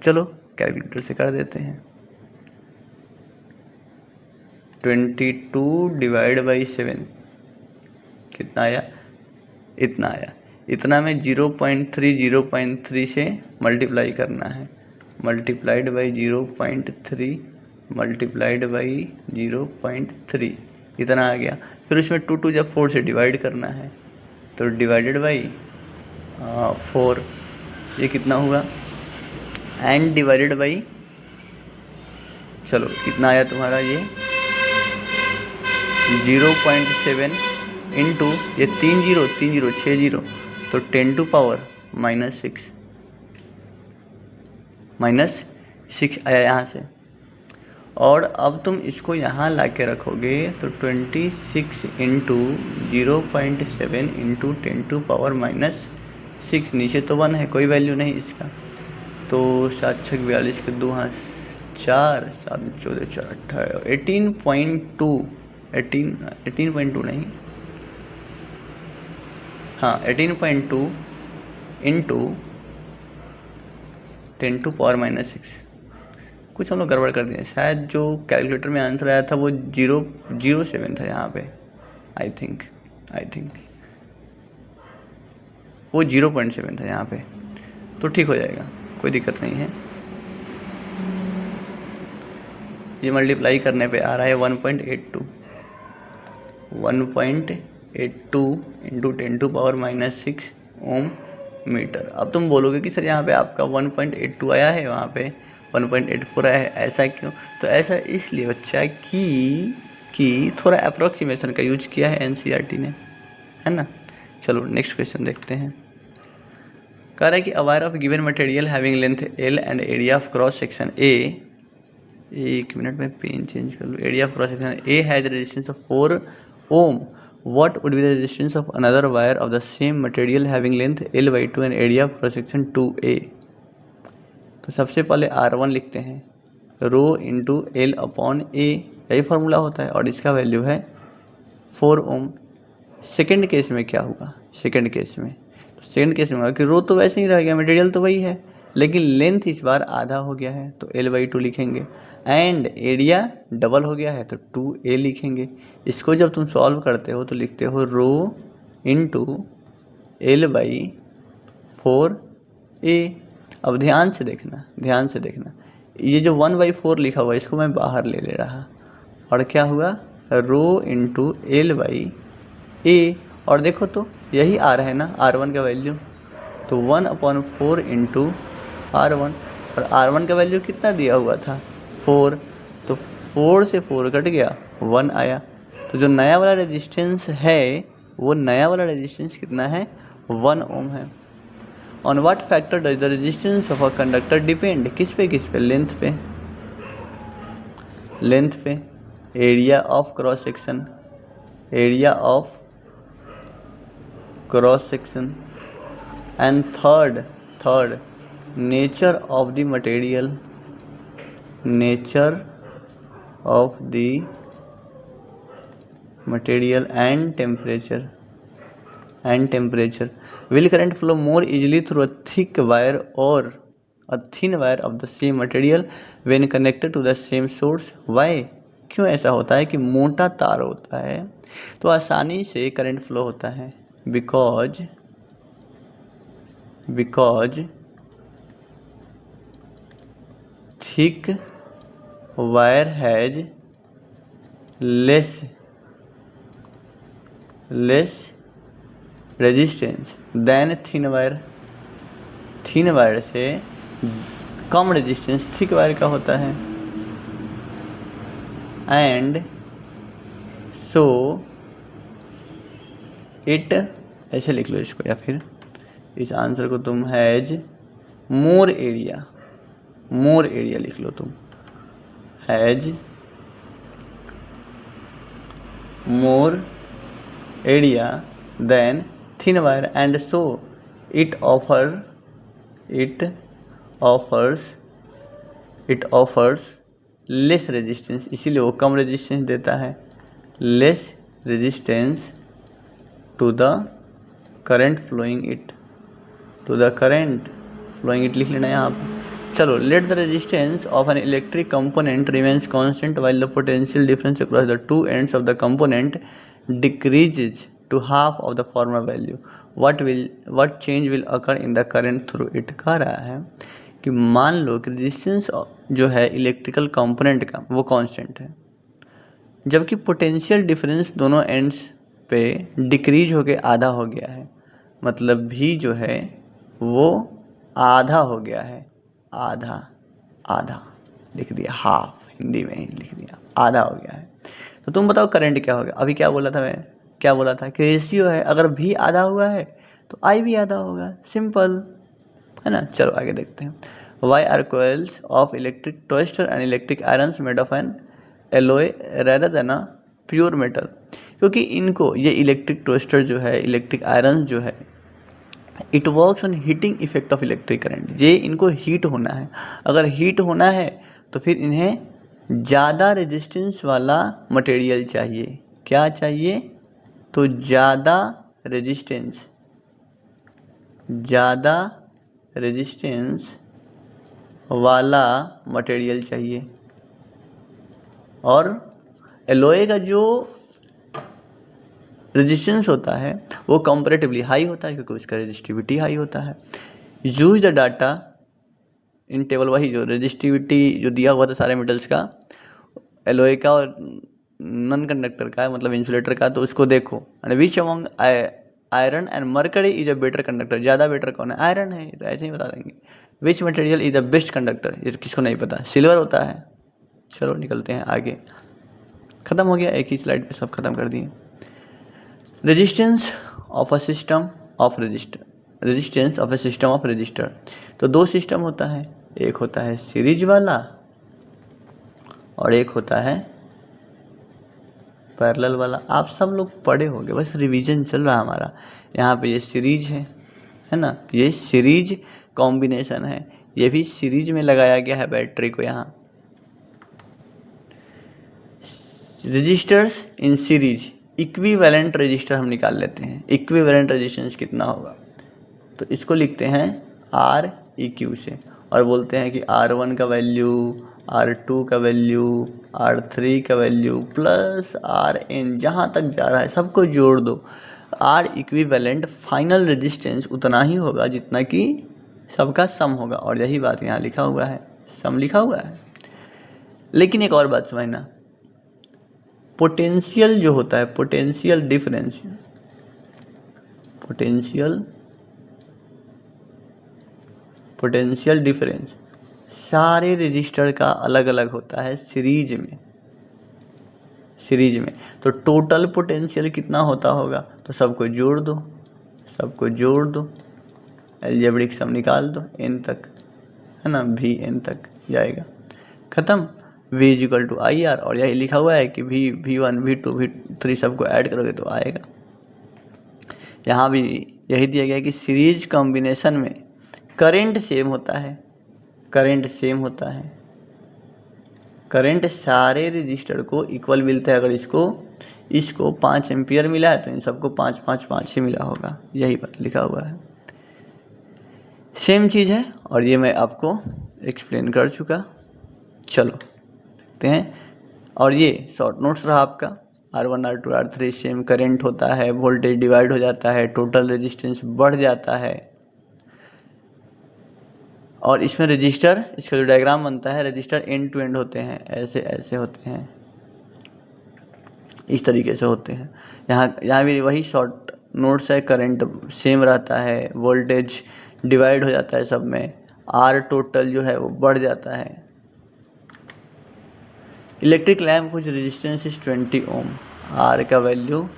चलो कैलकुलेटर से कर देते हैं। 22/7 कितना आया, इतना आया। इतना में 0.3 से मल्टीप्लाई करना है, मल्टीप्लाइड बाई 0.3 मल्टीप्लाइड बाई 0.3 इतना आ गया। फिर उसमें 2 2 जब 4 से डिवाइड करना है तो डिवाइडेड बाई 4, ये कितना हुआ, एंड डिवाइडेड बाई, चलो कितना आया तुम्हारा ये 0.7 इंटू ये 3 0 6 0, तो 10⁻6 आया यहाँ से। और अब तुम इसको यहाँ ला के रखोगे तो 26 इंटू 0.7 इंटू 10⁻6, नीचे तो 1 है, कोई वैल्यू नहीं इसका, तो 7 6 42 के 2 हाँ 4 7 14 4 18 18.2 नहीं, हाँ 18.2 इंटू 10⁻6। कुछ हम लोग गड़बड़ कर दिए शायद, जो कैलकुलेटर में आंसर आया था वो 007 था यहाँ पे, आई थिंक वो 0.7 था यहाँ पे, तो ठीक हो जाएगा, कोई दिक्कत नहीं है। ये मल्टीप्लाई करने पे आ रहा है 1.82 इंटू 10⁻6 ओम मीटर। अब तुम बोलोगे कि सर यहाँ पे आपका 1.82 आया है, वहाँ पे 1.84 आया है, ऐसा क्यों? तो ऐसा इसलिए बच्चा कि थोड़ा अप्रोक्सीमेशन का यूज किया है एनसीईआरटी ने, है ना। चलो नेक्स्ट क्वेश्चन देखते हैं। कह रहा है कि a wire of given material having length L and area of cross section A, एक मिनट में पेन चेंज कर लूँ, area of cross section A has resistance of 4 ohm, what would be the resistance of another wire of the same material having length L/2 and area of cross section 2A। तो सबसे पहले R1 लिखते हैं, रो इंटू L/A, यही फार्मूला होता है, और इसका वैल्यू है 4 ohm। सेकेंड केस में क्या हुआ, सेकेंड केस में होगा कि रो तो वैसे ही रह गया, मटेरियल तो वही है, लेकिन लेंथ इस बार आधा हो गया है तो L/2 लिखेंगे, एंड एरिया डबल हो गया है तो 2A लिखेंगे। इसको जब तुम सॉल्व करते हो तो लिखते हो रो इंटू L/4A। अब ध्यान से देखना, ये जो 1/4 लिखा हुआ है इसको मैं बाहर ले रहा, और क्या हुआ, रो इंटू L/A, और देखो तो यही R है ना, R1 का वैल्यू, तो 1/4 इंटू R1, और R1 का वैल्यू कितना दिया हुआ था 4, तो 4 से 4 कट गया, 1 आया। तो जो नया वाला रेजिस्टेंस है, वो नया वाला रेजिस्टेंस कितना है, 1 ओम है। On what factor does the resistance of a conductor depend, किस पे, लेंथ पे, area of cross section, and third nature of the material and temperature. Will current flow more easily through a thick wire और a thin wire of the same material when connected to the same source, why, क्यों ऐसा होता है कि मोटा तार होता है तो आसानी से करंट फ्लो होता है, because thick wire has less resistance than thin wire से कम रेजिस्टेंस थिक वायर का होता है, एंड सो इट, ऐसे लिख लो इसको, या फिर इस आंसर को तुम has more area, more area लिख लो तुम, has more area than thin wire, and so it offers less resistance, इसीलिए वो कम रेजिस्टेंस देता है, less resistance to the current flowing it, लिख लेना यहाँ पे। चलो, let the resistance of an electric component remains constant while the potential difference across the two ends of the component decreases to half of the former value, what change will occur in the current through it. कह रहा है कि मान लो कि रेजिस्टेंस जो है इलेक्ट्रिकल कंपोनेंट का वो कांस्टेंट है, जबकि पोटेंशियल डिफरेंस दोनों एंड्स पे डिक्रीज होके आधा हो गया है, मतलब भी जो है वो आधा हो गया है, आधा लिख दिया, हाफ हिंदी में ही लिख दिया, आधा हो गया है। तो तुम बताओ करंट क्या होगा। अभी क्या बोला था कि रेशियो है, अगर भी आधा हुआ है तो आई भी आधा होगा, सिंपल है ना। चलो आगे देखते हैं। Why are coils of electric toaster and electric irons made of an alloy rather than a pure metal, क्योंकि इनको ये इलेक्ट्रिक टोस्टर जो है, इलेक्ट्रिक आयरन जो है, it works on heating effect of electric current, ये इनको हीट होना है। अगर हीट होना है तो फिर इन्हें ज़्यादा रेजिस्टेंस वाला मटेरियल चाहिए। क्या चाहिए? तो ज़्यादा रेजिस्टेंस वाला मटेरियल चाहिए। और एलोय का जो रेजिस्टेंस होता है वो कंपैरेटिवली हाई होता है, क्योंकि उसका रेजिस्टिविटी हाई होता है। Use the data in table, वही जो रेजिस्टिविटी जो दिया हुआ था सारे मेटल्स का, एलोय का और नॉन कंडक्टर का, मतलब इंसुलेटर का, तो उसको देखो। And which among iron and mercury is a better conductor, ज़्यादा बेटर कौन है? आयरन है, तो ऐसे ही बता देंगे। Which material is the best conductor, ये किसको नहीं पता, सिल्वर होता है। चलो निकलते हैं आगे, ख़त्म हो गया, एक ही स्लाइड पे सब खत्म कर दिए। Resistance of a system of register, तो दो सिस्टम होता है, एक होता है सीरीज वाला और एक होता है पैरेलल वाला। आप सब लोग पढ़े होंगे, बस रिवीजन चल रहा है हमारा। यहाँ पे ये सीरीज है ना, ये सीरीज कॉम्बिनेशन है, ये भी सीरीज में लगाया गया है बैटरी को। यहाँ resistors in series, equivalent resistor हम निकाल लेते हैं। इक्विवेलेंट रेजिस्टेंस कितना होगा, तो इसको लिखते हैं आर ई क्यू से, और बोलते हैं कि R1 का वैल्यू, R2 का वैल्यू, R3 का वैल्यू प्लस Rn, जहाँ तक जा रहा है सबको जोड़ दो। R इक्विवेलेंट फाइनल रेजिस्टेंस उतना ही होगा जितना कि सबका सम होगा, और यही बात यहाँ लिखा हुआ है, सम लिखा हुआ है। लेकिन एक और बात समझना, पोटेंशियल जो होता है, पोटेंशियल डिफरेंस सारे रजिस्टर का अलग अलग होता है सीरीज में। तो टोटल पोटेंशियल कितना होता होगा, तो सबको जोड़ दो, अलजेब्रिक सम निकाल दो n तक, है ना, Vn तक जाएगा, ख़त्म। V इक्वल टू IR, और यही लिखा हुआ है कि V1 V2 V3 सबको ऐड करोगे तो आएगा। यहाँ भी यही दिया गया है कि सीरीज कॉम्बिनेशन में करंट सेम होता है, करंट सारे रजिस्टर को इक्वल मिलता है। अगर इसको 5 एम्पियर मिला है तो इन सबको 5 ही मिला होगा, यही बात लिखा हुआ है। सेम चीज़ है, और ये मैं आपको एक्सप्लेन कर चुका। चलो देखते हैं, और ये शॉर्ट नोट्स रहा आपका। R1 R2 R3 same current होता है, वोल्टेज डिवाइड हो जाता है, टोटल रेजिस्टेंस बढ़ जाता है। और इसमें रजिस्टर, इसका जो डायग्राम बनता है, रजिस्टर एंड टू एंड होते हैं, ऐसे होते हैं, इस तरीके से होते हैं। यहाँ भी वही शॉर्ट नोट्स है, करंट सेम रहता है, वोल्टेज डिवाइड हो जाता है सब में, आर टोटल जो है वो बढ़ जाता है। इलेक्ट्रिक लैम्प कुछ रेजिस्टेंस इज 20 ओम, आर का वैल्यू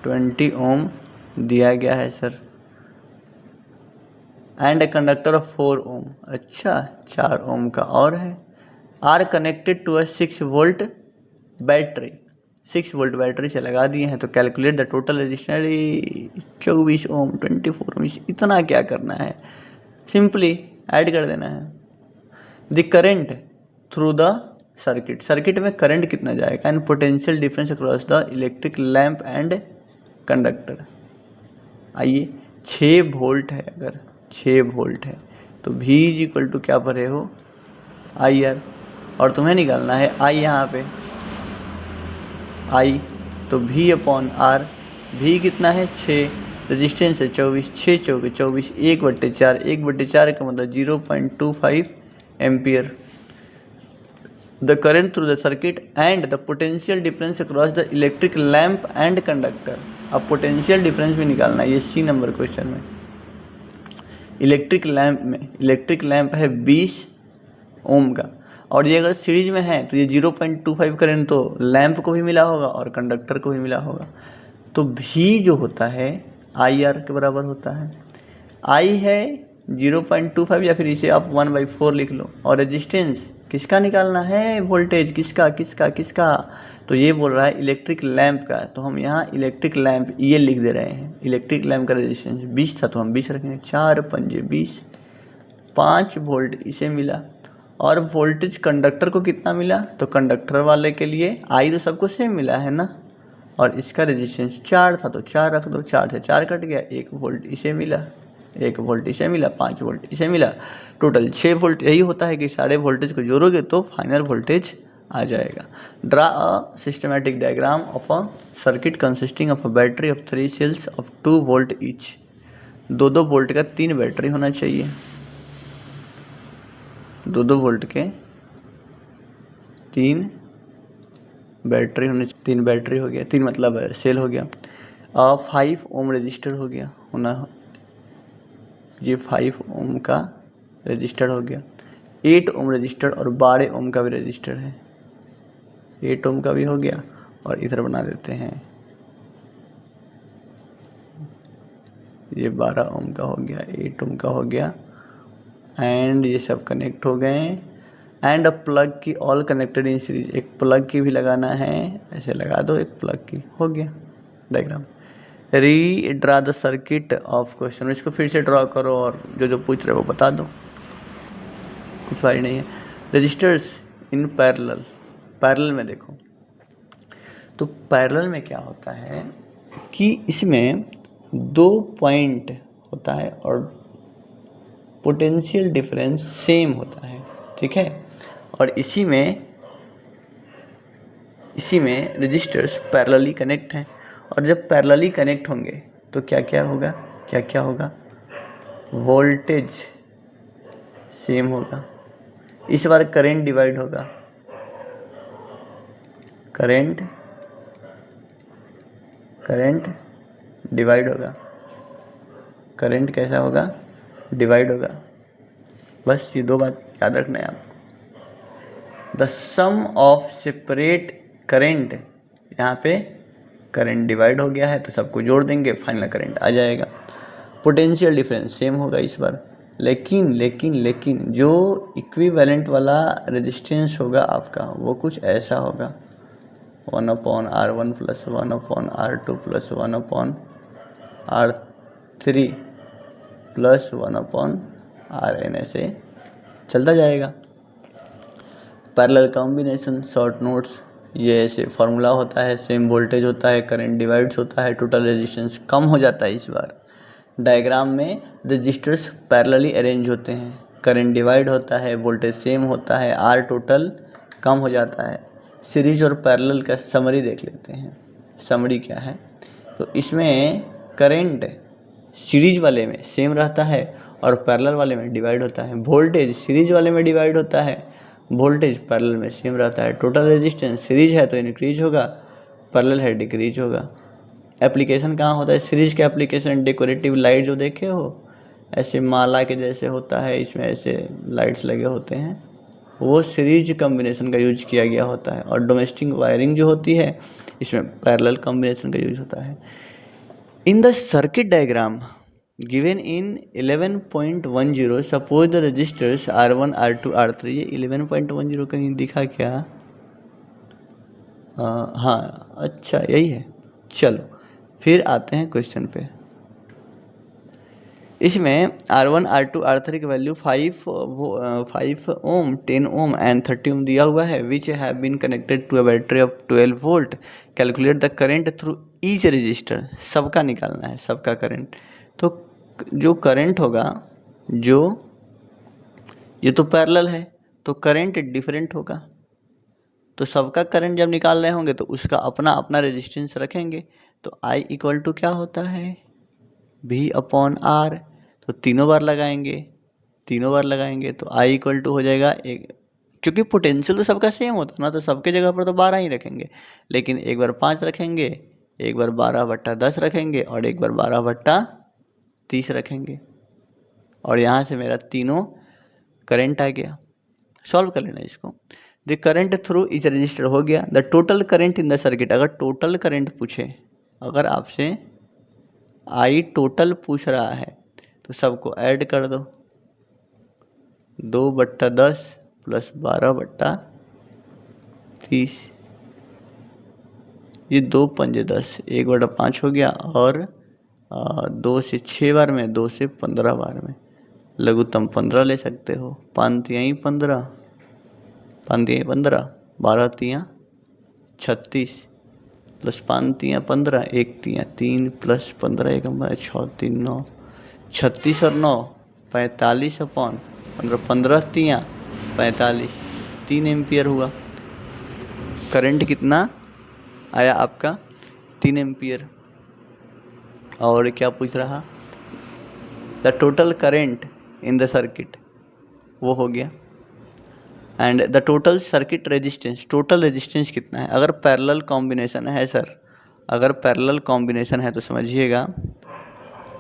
20 ओम दिया गया है sir, and a conductor of 4 ohm, अच्छा 4 ओम का और है, are connected to a 6 volt battery, 6 volt battery से लगा दिए हैं। तो calculate the total resistance 24 ohm 24 ohm, इतना क्या करना है, सिंपली ऐड कर देना है। The current through the circuit, circuit में करंट कितना जाएगा, and potential difference across the electric lamp and conductor. आइए 6 वोल्ट है, अगर 6 वोल्ट है तो V इज इक्वल टू क्या भरे हो IR, और तुम्हें निकालना है I यहाँ पे I, तो V अपॉन R, V कितना है 6, रेजिस्टेंस है 24, 6 चौके 24, 1/4, 1/4 का मतलब 0.25 ampere. The current through the circuit and the potential difference across the electric lamp and conductor. अब पोटेंशियल डिफरेंस भी निकालना है, ये C नंबर क्वेश्चन में। इलेक्ट्रिक लैम्प है 20 ओम का, और ये अगर सीरीज में है तो ये 0.25 करंट तो लैंप को भी मिला होगा और कंडक्टर को भी मिला होगा। तो V जो होता है IR के बराबर होता है। I है 0.25 या फिर इसे आप 1/4 लिख लो, और रेजिस्टेंस किसका निकालना है, वोल्टेज किसका, तो ये बोल रहा है इलेक्ट्रिक लैंप का, तो हम यहाँ इलेक्ट्रिक लैंप ये लिख दे रहे हैं। इलेक्ट्रिक लैंप का रेजिस्टेंस 20 था तो हम 20 रखेंगे, 4 पंजे 20, 5 वोल्ट इसे मिला, और वोल्टेज कंडक्टर को कितना मिला, तो कंडक्टर वाले के लिए आई तो सबको सेम मिला है ना, और इसका रेजिस्टेंस 4 था तो 4 रख दो, 4 से 4 कट गया, 1 वोल्ट इसे मिला, 1 वोल्ट इसे मिला, 5 वोल्ट इसे मिला, टोटल 6 वोल्ट। यही होता है कि सारे वोल्टेज को जोड़ोगे तो फाइनल वोल्टेज आ जाएगा। Draw a systematic diagram of a circuit consisting of a battery of 3 cells of 2 volt each. 2-2 volt का 3 बैटरी होना चाहिए, 2-2 वोल्ट के 3 बैटरी होने, 3 बैटरी हो गया, 3 मतलब सेल हो गया। 5 ओम रजिस्टर हो गया होना, ये 5 ओम का रजिस्टर हो गया। 8 ओम रजिस्टर और 12 ओम का भी रजिस्टर है, 8 ओम का भी हो गया, और इधर बना देते हैं ये 12 ओम का हो गया, 8 ओम का हो गया, एंड ये सब कनेक्ट हो गए। एंड अ प्लग की ऑल कनेक्टेड इन सीरीज, एक प्लग की भी लगाना है, ऐसे लगा दो एक प्लग की, हो गया डायग्राम। री draw the circuit of question, इसको फिर से ड्रॉ करो और जो पूछ रहे हो वो बता दो, कुछ भारी नहीं है। रजिस्टर्स इन पैरेलल में देखो, तो पैरेलल में क्या होता है कि इसमें 2 पॉइंट होता है और पोटेंशियल डिफरेंस सेम होता है, ठीक है, और इसी में रजिस्टर्स पैरेलली कनेक्ट हैं, और जब पैरेलली कनेक्ट होंगे तो क्या होगा, वोल्टेज सेम होगा, इस बार करंट डिवाइड होगा, करंट डिवाइड होगा, करंट कैसा होगा, डिवाइड होगा। बस ये 2 बात याद रखना है आपको। The sum of separate current, यहाँ पे करंट डिवाइड हो गया है तो सबको जोड़ देंगे, फाइनल करंट आ जाएगा। पोटेंशियल डिफरेंस सेम होगा इस बार, लेकिन जो इक्विवेलेंट वाला रेजिस्टेंस होगा आपका वो कुछ ऐसा होगा, 1/R1 + 1/R2 + 1/R3 + 1/Rn, ऐसे चलता जाएगा। पैरेलल कॉम्बिनेशन, शॉर्ट नोट्स, ये ऐसे फार्मूला होता है, सेम वोल्टेज होता है, करंट डिवाइड्स होता है, टोटल रेजिस्टेंस कम हो जाता है। इस बार डायग्राम में रजिस्टर्स पैरेलली अरेंज होते हैं, करंट डिवाइड होता है, वोल्टेज सेम होता है, आर टोटल कम हो जाता है। सीरीज और पैरेलल का समरी देख लेते हैं। समरी क्या है, तो इसमें करंट सीरीज वाले में सेम रहता है और पैरेलल वाले में डिवाइड होता है। वोल्टेज सीरीज वाले में डिवाइड होता है, वोल्टेज पैरेलल में सेम रहता है। टोटल रेजिस्टेंस सीरीज है तो इंक्रीज होगा, पैरेलल है डिक्रीज होगा। एप्लीकेशन कहाँ होता है सीरीज का एप्लीकेशन, डेकोरेटिव लाइट जो देखे हो, ऐसे माला के जैसे होता है, इसमें ऐसे लाइट्स लगे होते हैं, वो सीरीज कॉम्बिनेशन का यूज किया गया होता है। और डोमेस्टिक वायरिंग जो होती है इसमें पैरेलल कॉम्बिनेशन का यूज होता है। In the circuit diagram given in 11.10 suppose the resistors R1 R2 R3। ये 11.10 कहीं दिखा क्या? हाँ अच्छा यही है। चलो फिर आते हैं क्वेश्चन पे। इसमें R1 R2 R3 की वैल्यू 5 ओम, 10 ओम एंड 30 ओम दिया हुआ है, which have been connected to a battery of 12 volt. Calculate the current through each resistor. सबका निकालना है, सबका करंट। तो जो करंट होगा, जो ये तो पैरेलल है तो करंट डिफरेंट होगा, तो सबका करंट जब निकाल रहे होंगे तो उसका अपना अपना रेजिस्टेंस रखेंगे। तो I इक्वल टू क्या होता है? V/R। तो तीनों बार लगाएंगे तो I इक्वल टू हो जाएगा एक, क्योंकि पोटेंशियल तो सबका सेम होता है ना, तो सबके जगह पर तो 12 ही रखेंगे, लेकिन एक बार 5 रखेंगे, एक बार 12/10 रखेंगे और एक बार 12/30 रखेंगे। और यहाँ से मेरा तीनों करंट आ गया। सॉल्व कर लेना इसको। The current through etch register हो गया। The total current in the circuit. अगर टोटल करंट पूछे, अगर आपसे I टोटल पूछ रहा है तो सबको ऐड कर दो। 2/10 प्लस 12/30, ये 2 पंजे 10, 1/5 हो गया। और 2 से 6 बार में, 2 से 15 बार में, लघुत्तम 15 ले सकते हो। 5 तिहाई 15, 12 तियाँ 36 प्लस 5 तियाँ 15, 1 तियाँ 3 प्लस 15 1 6 3 9, 36 और 9 45/15, 15 तियाँ 45, 3 एम्पियर हुआ। करंट कितना आया आपका? 3 एम्पियर। और क्या पूछ रहा? The total current in the circuit, वो हो गया। And the total circuit resistance, total resistance कितना है? अगर पैरेलल कॉम्बिनेशन है सर, अगर पैरेलल कॉम्बिनेशन है तो समझिएगा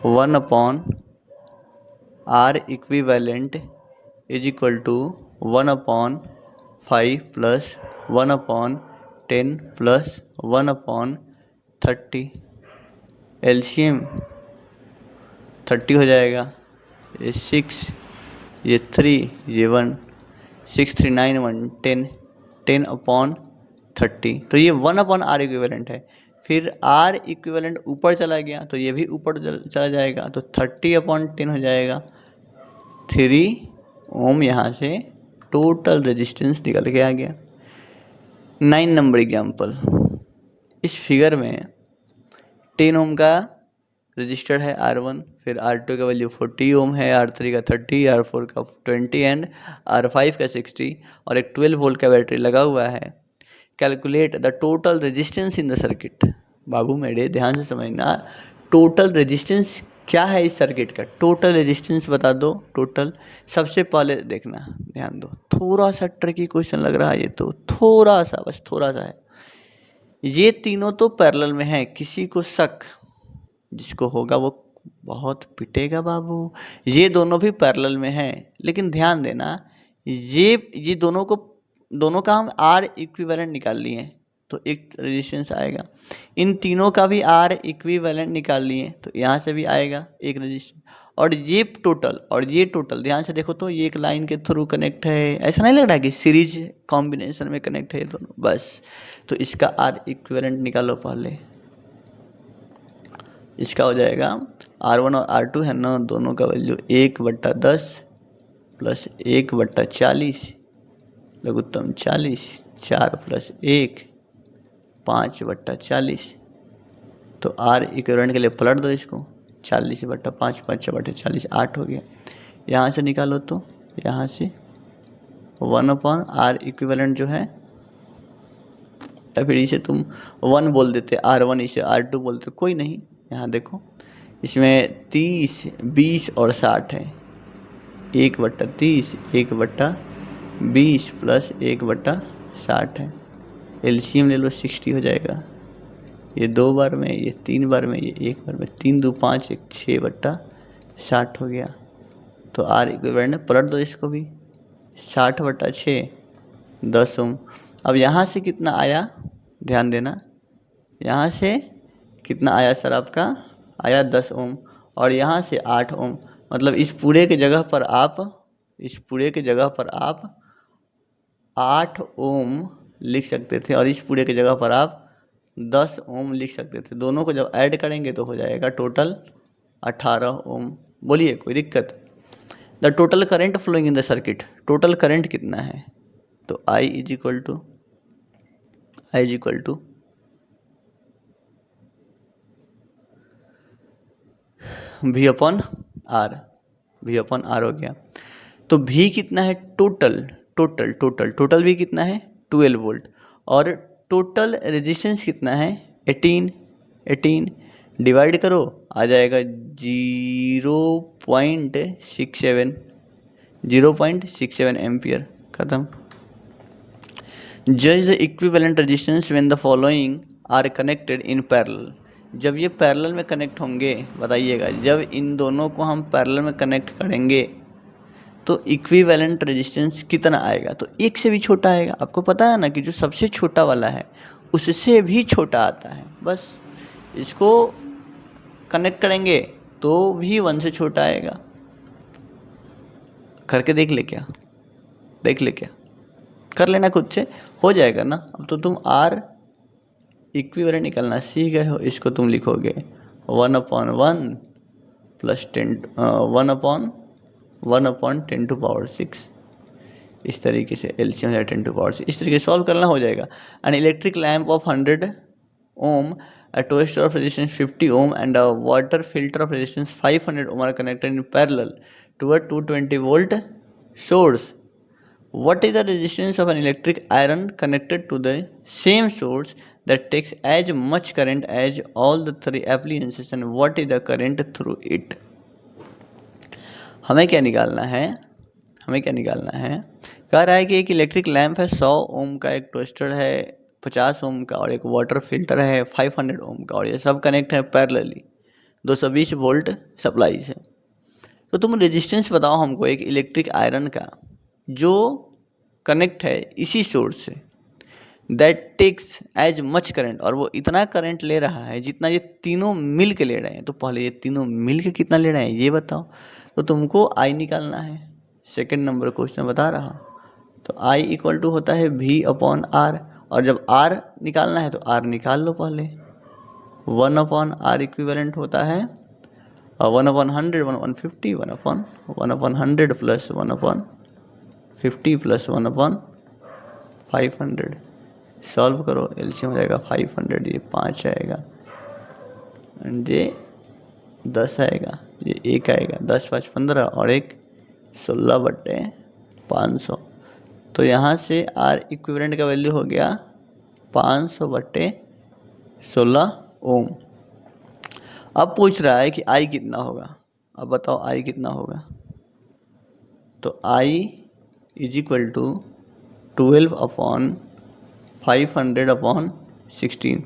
1/R equivalent is equal to 1/5 plus 1/10 plus 1/30। LCM 30 हो जाएगा, ये 6, ये 3, ये 1, 6 3 9 1 10, 10/30। तो ये 1/R इक्विवेलेंट है। फिर R इक्विवेलेंट ऊपर चला गया तो ये भी ऊपर चला जाएगा, तो 30/10 हो जाएगा। 3 ओम यहाँ से टोटल रेजिस्टेंस निकल के आ गया। 9 नंबर एग्जाम्पल। इस फिगर में 10 ओम का रजिस्टर है R1, फिर R2 का वैल्यू 40 ओम है, R3 का 30, R4 का 20 एंड R5 का 60, और एक 12 वोल्ट का बैटरी लगा हुआ है। Calculate the total resistance in the circuit. बाबू मेरे ध्यान से समझना, टोटल रेजिस्टेंस क्या है इस सर्किट का? टोटल रेजिस्टेंस बता दो। टोटल सबसे पहले देखना, ध्यान दो, थोड़ा सा ट्रिकी क्वेश्चन लग रहा है ये तो, थोड़ा सा, बस थोड़ा सा है। ये तीनों तो पैरेलल में है, किसी को शक, जिसको होगा वो बहुत पिटेगा बाबू। ये दोनों भी पैरेलल में हैं, लेकिन ध्यान देना, ये दोनों का हम R इक्विवेलेंट निकाल लिए तो एक रेजिस्टेंस आएगा। इन तीनों का भी R इक्विवेलेंट निकाल लिए तो यहाँ से भी आएगा एक रेजिस्टेंस। और ये टोटल ध्यान से देखो तो ये एक लाइन के थ्रू कनेक्ट है, ऐसा नहीं लग रहा कि सीरीज कॉम्बिनेशन में कनेक्ट है ये दोनों, बस। तो इसका R इक्विवेलेंट निकालो पहले। इसका हो जाएगा R1 और R2 है ना, दोनों का वैल्यू 1/10 प्लस 1/40, लघुत्तम 40, 4 प्लस 1 5/40। तो R इक्विवेलेंट के लिए पलट दो इसको, 40/5 5/40, 8 हो गया। यहाँ से निकालो तो यहाँ से 1/R इक्विवेलेंट जो है, या फिर इसे तुम 1 बोल देते, R1 इसे R2 बोलते, कोई नहीं। यहाँ देखो, इसमें 30 20 और 60 है, 1/30 1/20 प्लस 1/60 है। एलसीएम ले लो, 60 हो जाएगा। ये 2 बार में, ये 3 बार में, ये 1 बार में, 3 2 5 1 6/60 हो गया। तो आर इक्विवेलेंट पलट दो इसको भी, 60/6 10 ओम। अब यहाँ से कितना आया, ध्यान देना, यहाँ से कितना आया सर आपका, आया 10 ओम, और यहाँ से 8 ओम। मतलब इस पूरे के जगह पर आप 8 ओम लिख सकते थे, और इस पूरे की जगह पर आप 10 ओम लिख सकते थे। दोनों को जब ऐड करेंगे तो हो जाएगा टोटल 18 ओम। बोलिए कोई दिक्कत? The total current flowing in the circuit, total current कितना है? तो I is equal to V upon R, हो गया। तो V कितना है टोटल भी कितना है 12 वोल्ट, और टोटल रेजिस्टेंस कितना है 18 डिवाइड करो, आ जाएगा 0.67 एम्पियर। खत्म। जज the equivalent resistance when the following are connected in parallel. जब ये पैरेलल में कनेक्ट होंगे, बताइएगा, जब इन दोनों को हम पैरेलल में कनेक्ट करेंगे तो इक्विवेलेंट रेजिस्टेंस कितना आएगा? तो एक से भी छोटा आएगा। आपको पता है ना कि जो सबसे छोटा वाला है उससे भी छोटा आता है। बस इसको कनेक्ट करेंगे तो भी 1 से छोटा आएगा। करके देख ले क्या, कर लेना खुद से, हो जाएगा ना। अब तो तुम आर इक्विवेलेंट निकालना सीख गए हो। इसको तुम लिखोगे 1/1 प्लस 1/10⁶। इस तरीके से LCM 10⁶, इस तरीके से सॉल्व करना हो जाएगा। An electric lamp of 100 ohm, a toaster of resistance 50 ohm and a water filter of resistance 500 ohm are connected in parallel to a 220 volt source. What is the resistance of an electric iron connected to the same source that takes as much current as all the 3 appliances, and what is the current through it? हमें क्या निकालना है? कह रहा है कि एक इलेक्ट्रिक लैंप है 100 ओम का, एक टोस्टर है 50 ओम का, और एक वाटर फिल्टर है 500 ओम का, और ये सब कनेक्ट है पैरेलली 220 वोल्ट सप्लाई से। तो तुम रेजिस्टेंस बताओ हमको एक इलेक्ट्रिक आयरन का जो कनेक्ट है इसी सोर्स से, that takes as much current, और वो इतना करंट ले रहा है जितना ये तीनों मिल के ले रहे हैं। तो पहले ये तीनों मिल के कितना ले रहे हैं ये बताओ। तो तुमको I निकालना है, सेकेंड नंबर क्वेश्चन बता रहा। तो I इक्वल टू होता है V/R, और जब R निकालना है तो R निकाल लो पहले। 1/R इक्विवेलेंट होता है 1/100 1/50 1/100 प्लस 1/50 प्लस 1/500। सॉल्व करो, LCM हो जाएगा 500, ये 5 आएगा, एंड ये 10 आएगा, ये 1 आएगा, 10 5 15 और 1 16/500। तो यहाँ से R इक्विवेलेंट का वैल्यू हो गया 500/16 ओम। अब पूछ रहा है कि I कितना होगा। अब बताओ I कितना होगा। तो I इज इक्वल टू 12/500/16।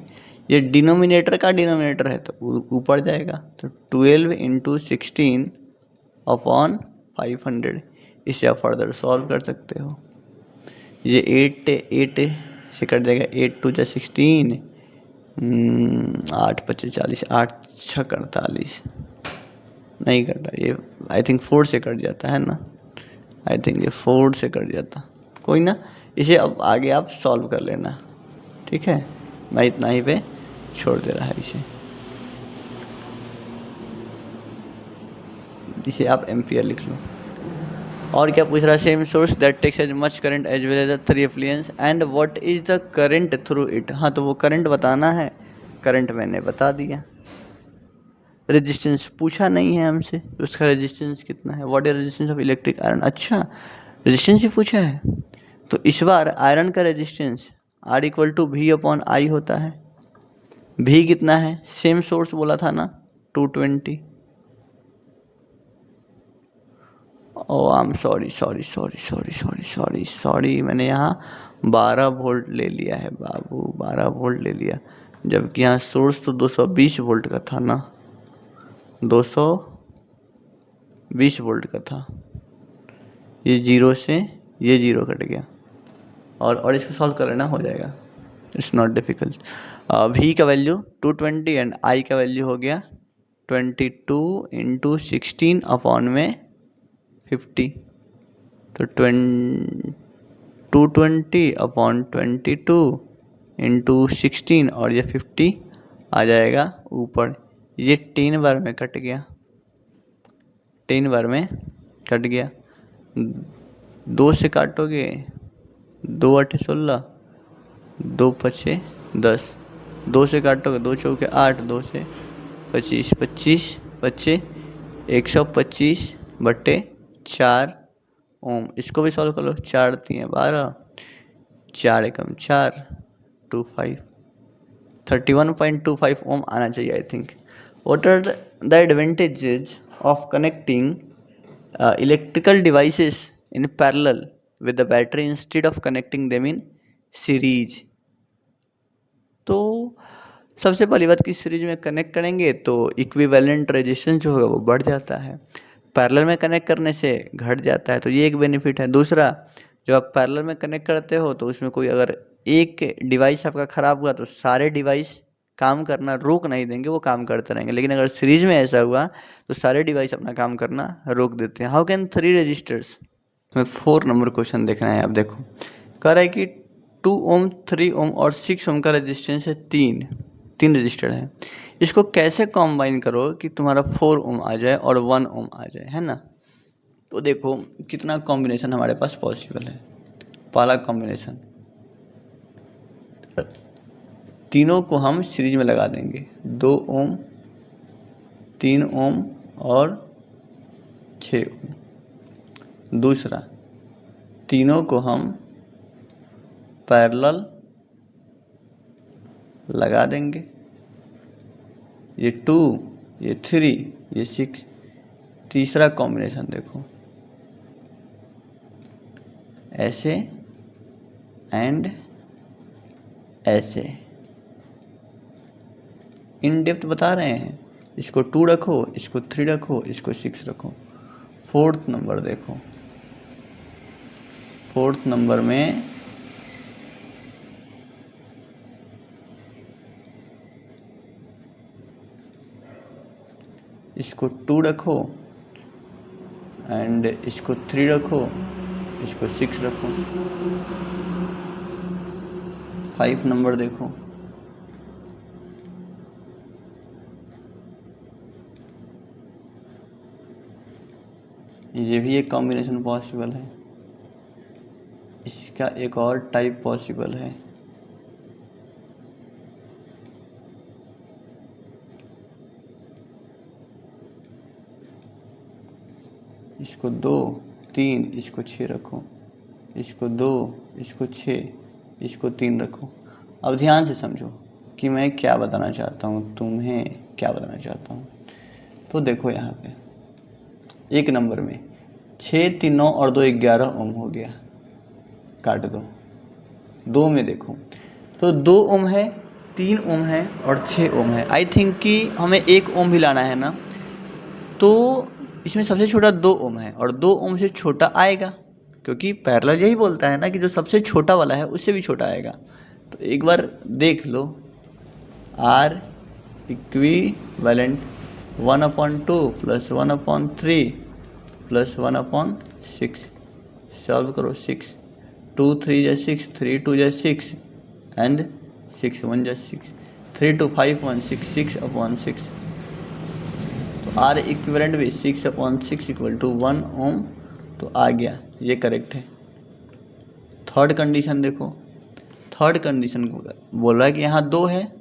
ये डिनोमिनेटर है तो ऊपर जाएगा, तो 12 × 16/500। इसे आप फर्दर सॉल्व कर सकते हो। ये 8 से कट जाएगा, 8 2 16, 8 5 40, 8 6 48, नहीं कटा ये, आई थिंक 4 से कट जाता है ना, आई थिंक ये 4 से कट जाता, कोई ना। इसे अब आगे आप सॉल्व कर लेना, ठीक है। मैं इतना ही पे छोड़ दे रहा है इसे आप एम्पियर लिख लो। और क्या पूछ रहा है, same source that takes as much current as well as the 3 appliances and what is the current through it. हाँ, तो वो करंट बताना है, करंट मैंने बता दिया। रेजिस्टेंस पूछा नहीं है हमसे, उसका रेजिस्टेंस कितना है, what is resistance of electric iron. अच्छा, रेजिस्टेंस ही पूछा है, तो इस बार आयरन का resistance R equal to V/I होता है। V कितना है, सेम सोर्स बोला था ना 220। ओ आई एम सॉरी, मैंने यहाँ 12 वोल्ट ले लिया है बाबू, 12 वोल्ट ले लिया, जबकि यहाँ सोर्स तो 220 वोल्ट का था ना, 200 20 वोल्ट का था। ये जीरो से ये जीरो कट गया और इसको सॉल्व कर लेना, हो जाएगा, इट्स नॉट डिफिकल्ट। V का वैल्यू 220 एंड I का वैल्यू हो गया 22 इंटू 16 अपॉन में 50, तो 220 अपॉन 22 इंटू 16 और ये 50 आ जाएगा ऊपर। ये 10 बार में कट गया, 10 बार में कट गया। 2 से काटोगे, 2 8 16, 2 5 10, 2 से काटोगे 2 चौके 8, 2 से 25, 25 25 125/4 ओम। इसको भी सॉल्व कर लो, 4 3 12, 4 एकम 4, 25 31.25 ओम आना चाहिए I think. What are the advantages of connecting electrical devices in parallel with the battery instead of connecting them in series? तो सबसे पहली बात कि सीरीज में कनेक्ट करेंगे तो इक्विवेलेंट रेजिस्टेंस जो होगा वो बढ़ जाता है, पैरेलल में कनेक्ट करने से घट जाता है, तो ये एक बेनिफिट है। दूसरा, जब आप पैरेलल में कनेक्ट करते हो तो उसमें कोई अगर एक डिवाइस आपका ख़राब हुआ तो सारे डिवाइस काम करना रोक नहीं देंगे, वो काम करते रहेंगे। लेकिन अगर सीरीज में ऐसा हुआ तो सारे डिवाइस अपना काम करना रोक देते हैं। हाउ कैन 3 रजिस्टर्स, में 4 नंबर क्वेश्चन देखना है। आप देखो, कह रहा है कि 2 ओम 3 ओम और 6 ओम का रेजिस्टेंस है, तीन रजिस्टर है। इसको कैसे कॉम्बाइन करो कि तुम्हारा 4 ओम आ जाए और 1 ओम आ जाए, है ना। तो देखो कितना कॉम्बिनेशन हमारे पास पॉसिबल है। पहला कॉम्बिनेशन, तीनों को हम सीरीज में लगा देंगे, 2 ओम 3 ओम और 6 ओम। दूसरा, तीनों को हम पैरेलल लगा देंगे, ये 2 ये 3 ये 6। तीसरा कॉम्बिनेशन देखो, ऐसे एंड ऐसे, इन डेप्थ बता रहे हैं। इसको 2 रखो, इसको 3 रखो, इसको 6 रखो। फोर्थ नंबर देखो, फोर्थ नंबर में इसको 2 रखो एंड इसको 3 रखो, इसको 6 रखो। 5 नंबर देखो, ये भी एक कॉम्बिनेशन पॉसिबल है। इसका एक और टाइप पॉसिबल है, इसको 2 3 इसको 6 रखो, इसको 2 इसको 6 इसको 3 रखो। अब ध्यान से समझो कि मैं क्या बताना चाहता हूँ, तुम्हें क्या बताना चाहता हूँ। तो देखो यहाँ पे एक नंबर में 6 3 9 और 2 11 ओम हो गया, काट दो। 2 में देखो तो 2 ओम है, 3 ओम है और 6 ओम है। आई थिंक कि हमें 1 ओम भी लाना है ना, तो इसमें सबसे छोटा 2 ओम है और 2 ओम से छोटा आएगा, क्योंकि पैरेलल यही बोलता है ना कि जो सबसे छोटा वाला है उससे भी छोटा आएगा। तो एक बार देख लो, R equivalent 1/2 plus 1/3 plus 1/6, solve करो। 6 2 3 जा 6, 3 2 जा 6 एंड 6 1 जा 6, 3 2 5 1 6, 6/6। तो आर इक्विवेलेंट भी 6/6 इक्वल टू 1 ओम, तो आ गया, ये करेक्ट है। थर्ड कंडीशन देखो, थर्ड कंडीशन बोल रहा है कि यहाँ 2 है,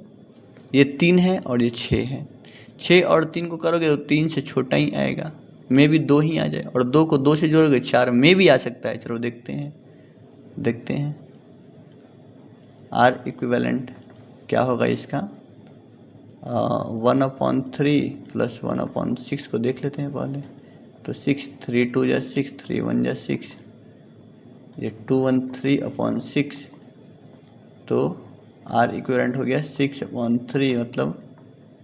ये 3 है और ये 6 है। 6 और 3 को करोगे तो 3 से छोटा ही आएगा, मे भी 2 ही आ जाए, और 2 को 2 से जोड़ोगे 4 में भी आ सकता है। चलो देखते हैं आर इक्विवेलेंट क्या होगा इसका। 1/3 प्लस 1/6 को देख लेते हैं पहले। तो 6 3 2 जा 6, 3 1 जा 6, ये 2 1 3/6, तो आर इक्विवेलेंट हो गया 6/3 मतलब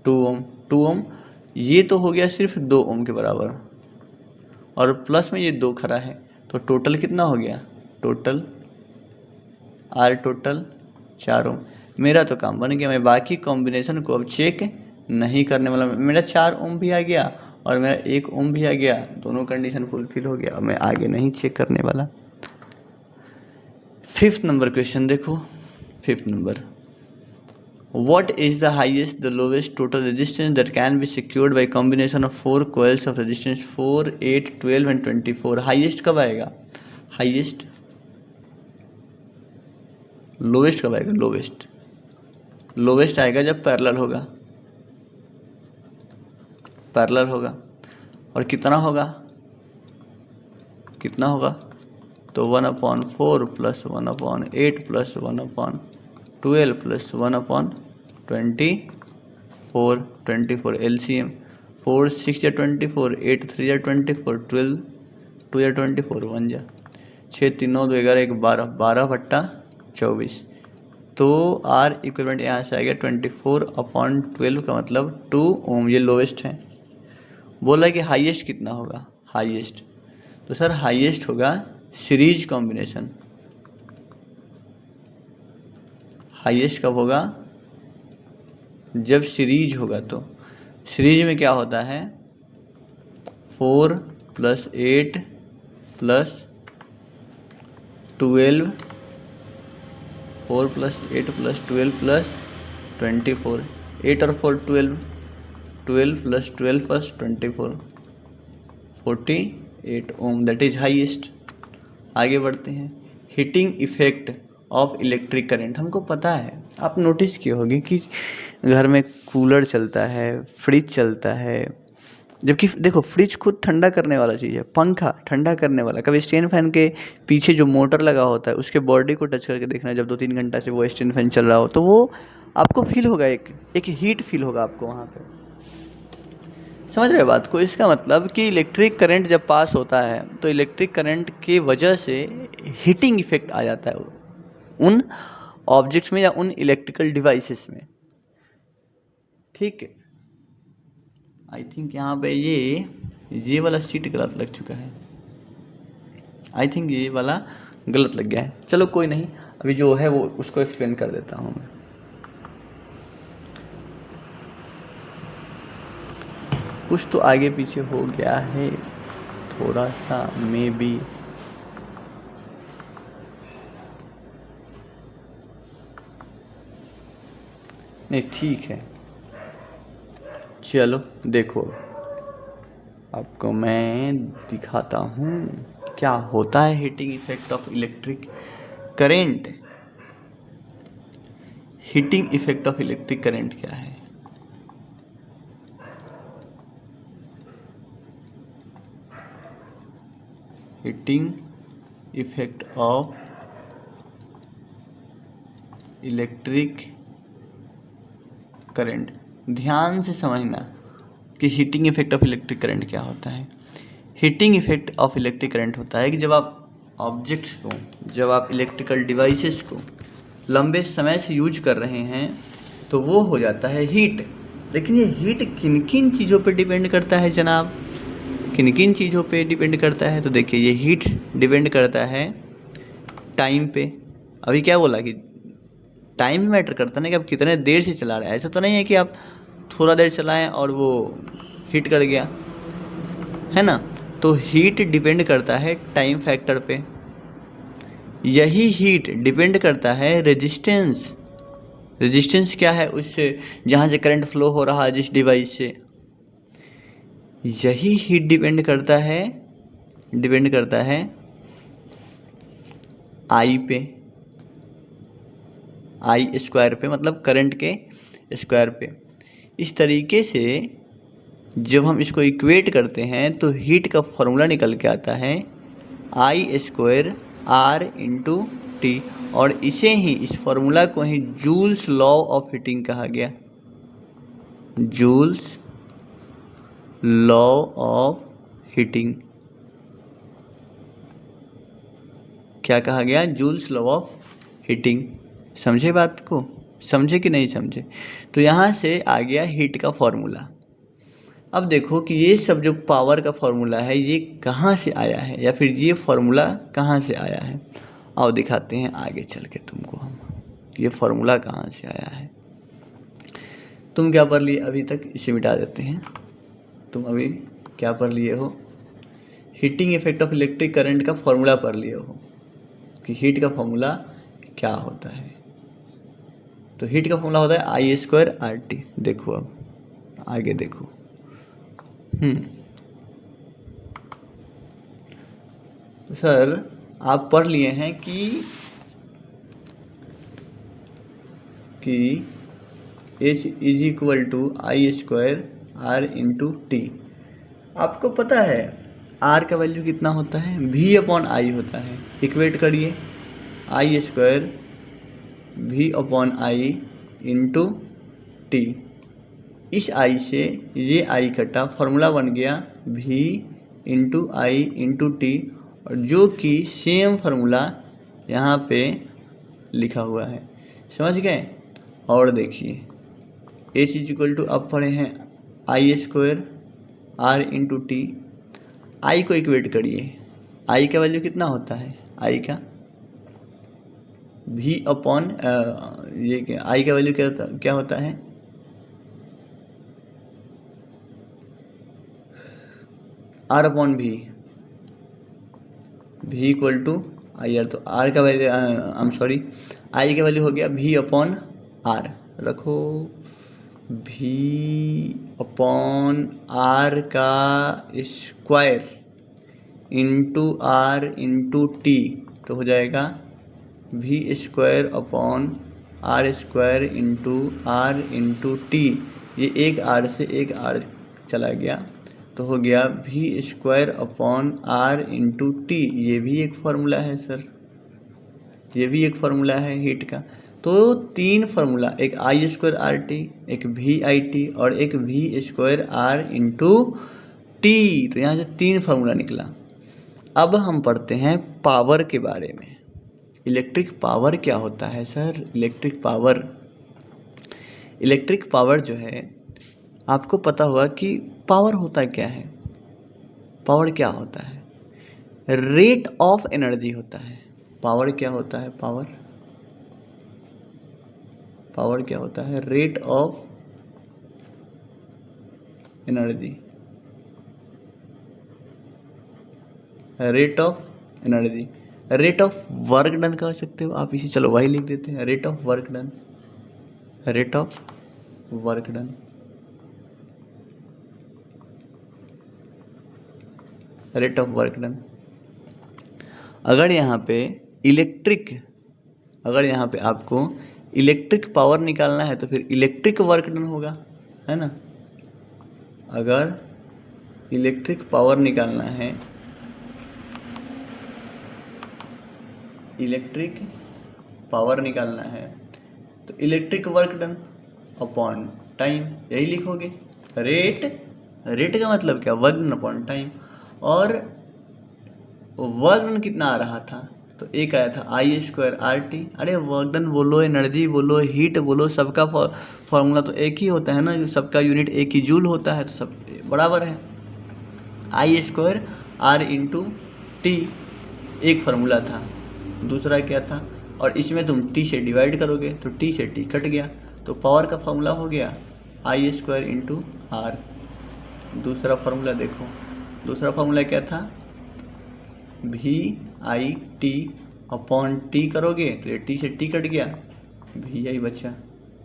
2 ओम। 2 ओम ये तो हो गया सिर्फ 2 ओम के बराबर, और प्लस में ये 2 खड़ा है, तो टोटल कितना हो गया, टोटल आर टोटल 4 ओम। मेरा तो काम बन गया, मैं बाकी कॉम्बिनेशन को अब चेक नहीं करने वाला। मेरा 4 ओम भी आ गया और मेरा 1 ओम भी आ गया, दोनों कंडीशन फुलफिल हो गया, मैं आगे नहीं चेक करने वाला। 5th नंबर क्वेश्चन देखो, 5th number, what is the highest the lowest total resistance that can be secured by combination of 4 coils of resistance 4, 8, 12 and 24। Highest कब आएगा, हाईएस्ट लोवेस्ट कब आएगा, लोवेस्ट आएगा जब पैरेलल होगा, पैरेलल होगा। और कितना होगा, कितना होगा, तो 1/4 प्लस 1/8 प्लस 1/12 प्लस 1/24 LCM 4 6 या 24, 8 3 या 24, 12 2 या 24, 1 जा 6 3 9 2 11 1 12, 12/24। तो आर इक्विवेलेंट यहाँ से आ गया 24/12 का मतलब 2 ओम, ये लोवेस्ट है। बोला कि हाईएस्ट कितना होगा, हाईएस्ट, तो सर हाईएस्ट होगा सीरीज कॉम्बिनेशन। हाईएस्ट कब होगा, जब सीरीज होगा। तो सीरीज में क्या होता है, 4 + 8 + 12, 4 + 8 + 12 + 24, 8 और 4 12, 12 + 12 + 24, 48 ओम, दैट इज हाईएस्ट। आगे बढ़ते हैं, heating effect of electric current. हमको पता है, आप नोटिस किए होंगे कि घर में कूलर चलता है, फ्रिज चलता है, जबकि देखो फ्रिज खुद ठंडा करने वाला चीज़ है, पंखा ठंडा करने वाला। कभी स्टैंड फैन के पीछे जो मोटर लगा होता है उसके बॉडी को टच करके देखना, जब 2-3 घंटा से वो स्टैंड फैन चल रहा हो, तो वो आपको फील होगा, एक हीट फील होगा आपको वहाँ पे। समझ रहे हो बात को? इसका मतलब कि इलेक्ट्रिक करंट जब पास होता है तो इलेक्ट्रिक करंट की वजह से हीटिंग इफेक्ट आ जाता है उन ऑब्जेक्ट्स में या उन इलेक्ट्रिकल डिवाइसेस में। ठीक है, आई थिंक यहाँ पे ये वाला सीट गलत लग चुका है, आई थिंक ये वाला गलत लग गया है। चलो कोई नहीं, अभी जो है वो उसको एक्सप्लेन कर देता हूँ मैं। कुछ तो आगे पीछे हो गया है थोड़ा सा, मे बी। नहीं ठीक है, चलो देखो आपको मैं दिखाता हूँ क्या होता है heating effect of electric current. Heating effect of electric current क्या है? Heating effect of electric current, ध्यान से समझना कि heating effect of electric current क्या होता है। Heating effect of electric current होता है कि जब आप ऑब्जेक्ट्स को, जब आप इलेक्ट्रिकल डिवाइसेस को लंबे समय से यूज कर रहे हैं तो वो हो जाता है हीट। लेकिन ये हीट किन किन चीज़ों पे डिपेंड करता है जनाब, किन किन चीज़ों पे डिपेंड करता है? तो देखिए, ये हीट डिपेंड करता है टाइम पे। अभी क्या बोला कि टाइम मैटर करता है ना, कि आप कितने देर से चला रहे हैं। ऐसा तो नहीं है कि आप थोड़ा देर चलाएं और वो हीट कर गया, है ना। तो हीट डिपेंड करता है टाइम फैक्टर पे। यही हीट डिपेंड करता है रेजिस्टेंस। रेजिस्टेंस क्या है? उससे जहाँ से करंट फ्लो हो रहा है जिस डिवाइस से, यही हीट डिपेंड करता है आई पे, आई स्क्वायर पे, मतलब करंट के स्क्वायर पे। इस तरीके से जब हम इसको इक्वेट करते हैं तो हीट का फॉर्मूला निकल के आता है I² R/T, और इसे ही, इस फॉर्मूला को ही जूल्स लॉ ऑफ हीटिंग कहा गया। जूल्स लॉ ऑफ हीटिंग क्या कहा गया? Joules law of heating. समझे बात को? समझे कि नहीं समझे? तो यहाँ से आ गया हीट का फॉर्मूला। अब देखो कि ये सब जो पावर का फॉर्मूला है ये कहाँ से आया है, या फिर ये फॉर्मूला कहाँ से आया है। आओ दिखाते हैं आगे चल के तुमको हम ये फॉर्मूला कहाँ से आया है। तुम क्या पढ़ लिए अभी तक, इसे मिटा देते हैं। तुम अभी क्या पढ़ लिए हो, heating effect of electric current का फॉर्मूला पढ़ लिए हो कि हीट का फॉर्मूला क्या होता है। तो हीट का फॉर्मूला होता है I²RT। देखो अब आगे देखो। तो सर आप पढ़ लिए हैं कि H is equal to I²R/T। आपको पता है R का वैल्यू कितना होता है, V/I होता है। इक्वेट करिए I² V/I/T। इस I से ये I कटा, फॉर्मूला बन गया V/I/T, और जो कि सेम फार्मूला यहाँ पे लिखा हुआ है। समझ गए। और देखिए H इज इक्वल टू, अब पढ़े हैं I²R/T। I को इक्वेट करिए, I का वैल्यू कितना होता है, I का V अपॉन ये I का वैल्यू क्या होता है, R/V। V equal to IR। तो R का वैल्यू I का वैल्यू हो गया V/R। रखो V/R का स्क्वायर इंटू R/T, तो हो जाएगा V²/R² इंटू R/T। ये एक R से एक R चला गया, तो हो गया V²/R/T। ये भी एक फार्मूला है सर, ये भी एक फार्मूला है हीट का। तो तीन फार्मूला, एक I²RT, एक VIT और एक V²R/T। तो यहाँ से तीन फार्मूला निकला। अब हम पढ़ते हैं पावर के बारे में। इलेक्ट्रिक पावर क्या होता है सर, इलेक्ट्रिक पावर जो है, आपको पता होगा कि पावर होता क्या है। पावर क्या होता है, रेट ऑफ एनर्जी होता है। पावर क्या होता है, पावर क्या होता है, rate of energy, rate of energy. Rate of work done कह सकते हो आप इसे, चलो वही लिख देते हैं, rate of work done, rate of work done. Rate of work done. अगर यहाँ पे आपको इलेक्ट्रिक पावर निकालना है तो फिर इलेक्ट्रिक वर्क डन होगा, है ना। अगर इलेक्ट्रिक पावर निकालना है, तो electric work done upon time, यही लिखोगे। रेट का मतलब क्या, वर्क डन अपॉन टाइम। और वर्क डन कितना आ रहा था, तो एक आया था I²RT। अरे वर्क डन बोलो, एनर्जी बोलो, हीट बोलो, सबका फॉर्मूला तो एक ही होता है ना, सबका यूनिट एक ही जूल होता है, तो सब बराबर है। I²R/T एक फार्मूला था, दूसरा क्या था, और इसमें तुम T से डिवाइड करोगे तो T से T कट गया, तो पावर का फॉर्मूला हो गया I²R। दूसरा फार्मूला देखो, दूसरा फार्मूला क्या था, VIT/T करोगे तो ये T से T कट गया, VI बचा।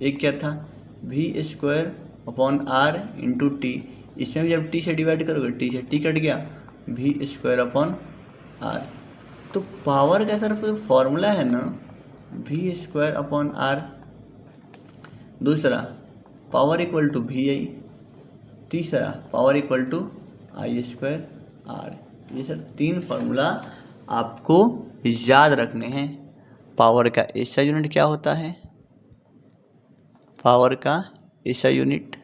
एक क्या था, V²/R/T। इसमें भी जब T से डिवाइड करोगे T से T कट गया, V²/R। तो पावर का सिर्फ फॉर्मूला है ना, V²/R। दूसरा पावर इक्वल टू VI। तीसरा पावर इक्वल टू I²R। ये सर तीन फार्मूला आपको याद रखने हैं। पावर का ऐसा यूनिट क्या होता है, पावर का ऐसा यूनिट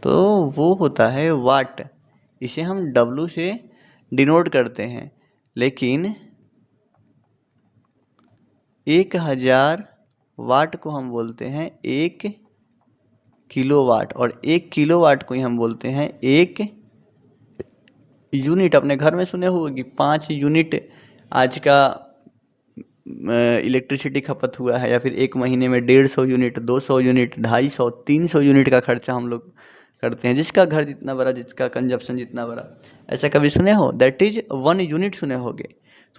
तो वो होता है वाट। इसे हम W से डिनोट करते हैं, लेकिन 1000 वाट को हम बोलते हैं 1 किलोवाट, और 1 किलोवाट को ही हम बोलते हैं 1 यूनिट। अपने घर में सुने होंगे कि 5 यूनिट आज का इलेक्ट्रिसिटी खपत हुआ है, या फिर एक महीने में 150 यूनिट, 200 यूनिट, 250, 300 यूनिट का खर्चा हम लोग करते हैं। जिसका घर जितना बड़ा, जिसका कंजप्शन जितना बड़ा, ऐसा कभी सुने हो? दैट इज 1 यूनिट सुने होगे।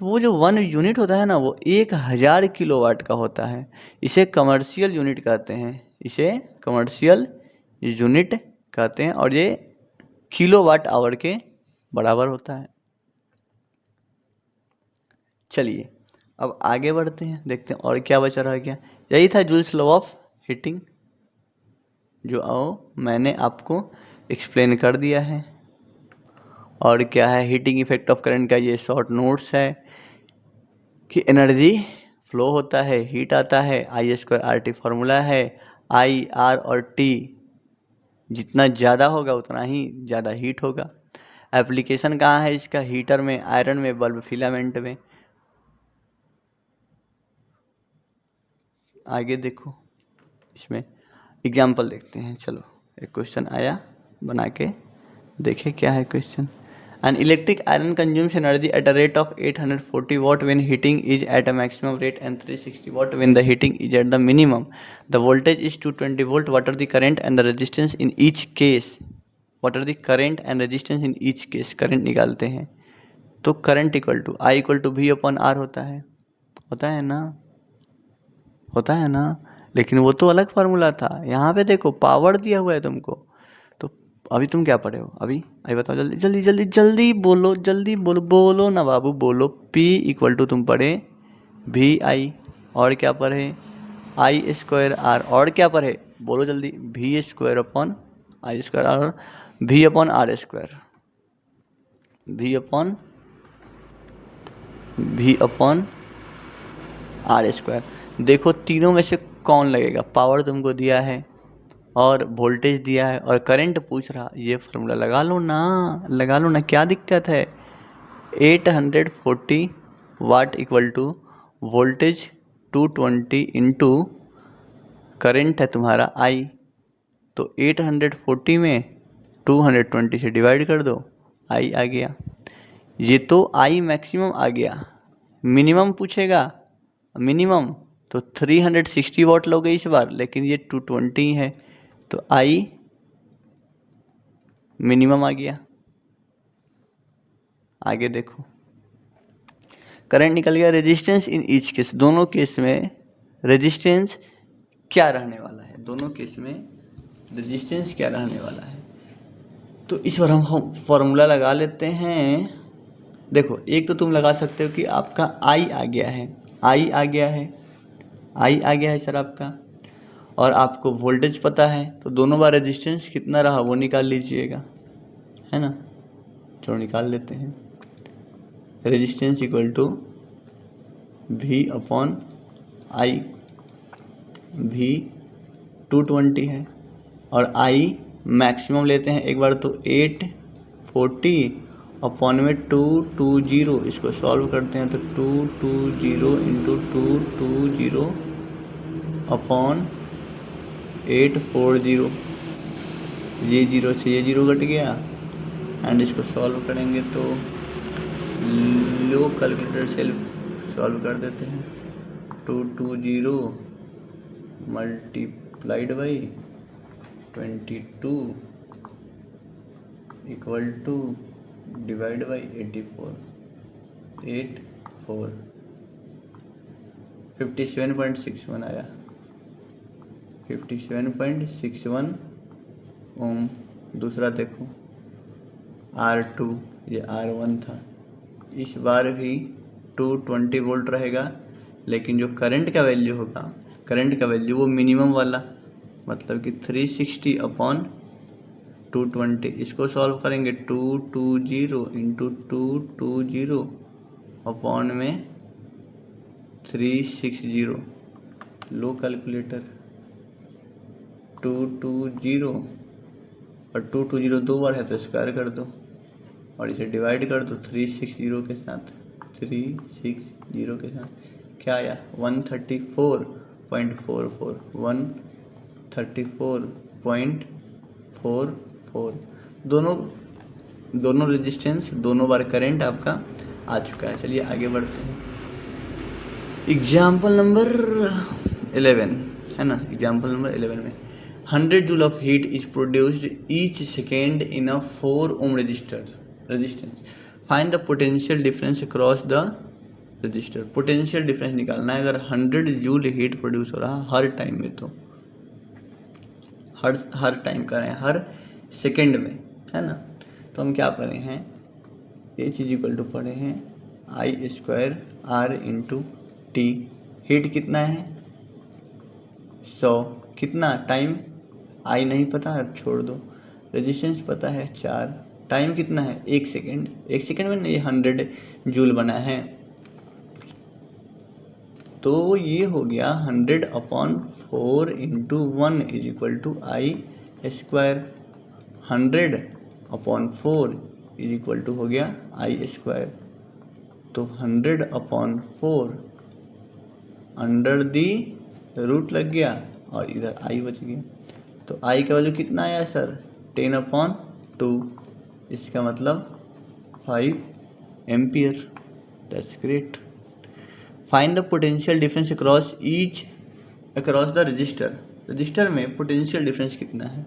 तो वो जो 1 यूनिट होता है ना, वो 1000 किलोवाट का होता है। इसे कमर्शियल यूनिट कहते हैं, इसे कमर्शियल यूनिट कहते हैं, और ये किलोवाट आवर के बराबर होता है। चलिए अब आगे बढ़ते हैं, देखते हैं और क्या बचा रह गया। यही था जूल्स लॉ ऑफ हीटिंग, जो मैंने आपको एक्सप्लेन कर दिया है। और क्या है हीटिंग इफेक्ट ऑफ करंट का, ये शॉर्ट नोट्स है कि एनर्जी फ्लो होता है, हीट आता है, I²RT फार्मूला है। I, R और T जितना ज़्यादा होगा उतना ही ज़्यादा हीट होगा। एप्लीकेशन कहाँ है इसका? हीटर में, आयरन में, बल्ब फिलामेंट में। आगे देखो, इसमें एग्जाम्पल देखते हैं। चलो एक क्वेश्चन आया, बना के देखे क्या है question. An electric iron consumes energy at a rate of 840 watt when heating is at a maximum rate and 360 watt when the heating is at the minimum. The voltage is 220 volt. What are the current and the resistance in each case? What are the current and resistance in each case? Current निकालते हैं तो current equal to I equal to V/R होता है ना, होता है ना। लेकिन वो तो अलग फार्मूला था, यहाँ पे देखो पावर दिया हुआ है तुमको। तो अभी तुम क्या पढ़े हो? अभी बताओ, जल्दी जल्दी जल्दी जल्दी बोलो, जल्दी बोलो, बोलो ना बाबू, बोलो। P इक्वल टू तुम पढ़े VI, और क्या पढ़े I²R, और क्या पढ़े बोलो जल्दी, V²/I²R और V/R², V/R²। देखो तीनों में से कौन लगेगा? पावर तुमको दिया है और वोल्टेज दिया है और करंट पूछ रहा, ये फार्मूला लगा लो ना, क्या दिक्कत है? 840 watt equal to voltage 220 into current है तुम्हारा I, तो 840 में 220 से डिवाइड कर दो, I आ गया। ये तो I मैक्सिमम आ गया, मिनिमम पूछेगा, मिनिमम तो 360 वाट लोगे इस बार, लेकिन ये 220 है, तो I मिनिमम आ गया। आगे देखो, करंट निकल गया। रेजिस्टेंस इन ईच केस, दोनों केस में रेजिस्टेंस क्या रहने वाला है? दोनों केस में रेजिस्टेंस क्या रहने वाला है? तो इस बार हम फॉर्मूला लगा लेते हैं। देखो एक तो तुम लगा सकते हो कि आपका I आ गया है, I आ गया है सर आपका, और आपको वोल्टेज पता है, तो दोनों बार रेजिस्टेंस कितना रहा वो निकाल लीजिएगा, है ना। चलो निकाल लेते हैं। Resistance equal to V/I, V 220 है और I मैक्सिमम लेते हैं एक बार, तो 840 अपॉन में 220, इसको सॉल्व करते हैं तो 220 इंटू 220 अपॉन 840, ये जीरो से ये जीरो कट गया, एंड इसको सॉल्व करेंगे तो लो कैलकुलेटर से सॉल्व कर देते हैं। 220 multiplied by 22 equal to divide by 84, 57.61 आया, 57.61 ओम। दूसरा देखो R2, ये R1 था, इस बार भी 220 वोल्ट रहेगा, लेकिन जो करंट का वैल्यू होगा, करंट का वैल्यू वो मिनिमम वाला, मतलब कि 360 अपॉन 220, इसको सॉल्व करेंगे 220 इंटू 220 अपॉन में 360, लो कैलकुलेटर, 220 और 220 दो बार है तो स्क्वायर कर दो और इसे डिवाइड कर दो 360 के साथ, 360 के साथ क्या आया 134.44, 134 0.44 दोनों रेजिस्टेंस, दोनों बार करंट आपका आ चुका है। चलिए आगे बढ़ते हैं। एग्जाम्पल नंबर 11 है ना, एग्जाम्पल नंबर 11 में 100 joule of heat is produced each second in a 4 ohm resistance. Find the potential difference across the register. Potential difference निकालना है। अगर 100 जूल हीट प्रोड्यूस हो रहा हर टाइम में, तो हर टाइम कर रहे हैं, हर सेकेंड में, है ना। तो हम क्या कर रहे हैं, H इक्वल टू पढ़े हैं I² R into T. Heat कितना है 100, कितना टाइम I नहीं पता, अब छोड़ दो। रेजिस्टेंस पता है 4, टाइम कितना है 1 सेकेंड। 1 सेकेंड में ये 100 जूल बना है, तो ये हो गया 100/4 into 1 is equal to I²। 100/4 is equal to हो गया I²। तो 100/4 अंडर दी रूट लग गया और इधर I बच गया। तो I का वैल्यू कितना आया सर, 10/2। इसका मतलब 5 ampere. That's great. Find the potential difference across the resistor. Resistor में पोटेंशियल डिफरेंस कितना है,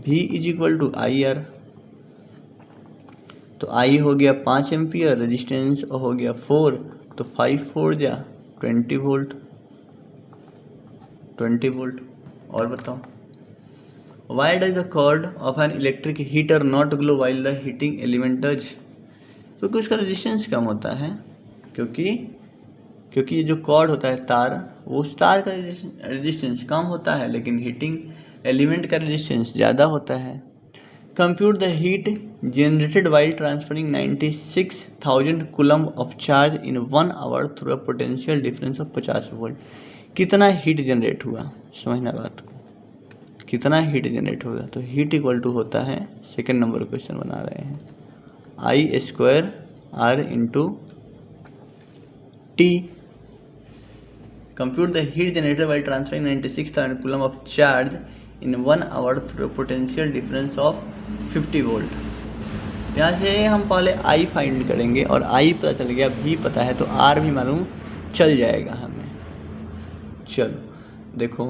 V is equal to IR। तो I हो गया 5 एम्पियर, रजिस्टेंस हो गया 4, तो 5×4 जा 20 वोल्ट। और बताओ, why does the cord of an electric heater not glow while the heating element does. क्योंकि उसका रेजिस्टेंस कम होता है, क्योंकि जो कॉर्ड होता है तार, वो उस तार का रेजिस्टेंस कम होता है, लेकिन हीटिंग एलिमेंट का रेजिस्टेंस ज़्यादा होता है। Compute the heat generated while transferring 96,000 coulomb of charge in 1 hour through a potential difference of 50 volt. कितना हीट जनरेट हुआ, समझना बात को, कितना हीट जनरेट होगा। तो हीट इक्वल टू होता है, सेकेंड नंबर क्वेश्चन बना रहे हैं, I² R into T. Compute the heat generated by transferring 96,000 coulomb of charge in 1 hour through potential difference of 50 volt. यहाँ से हम पहले I फाइंड करेंगे, और I पता चल गया, V पता है, तो R भी मालूम चल जाएगा हमें। चलो देखो,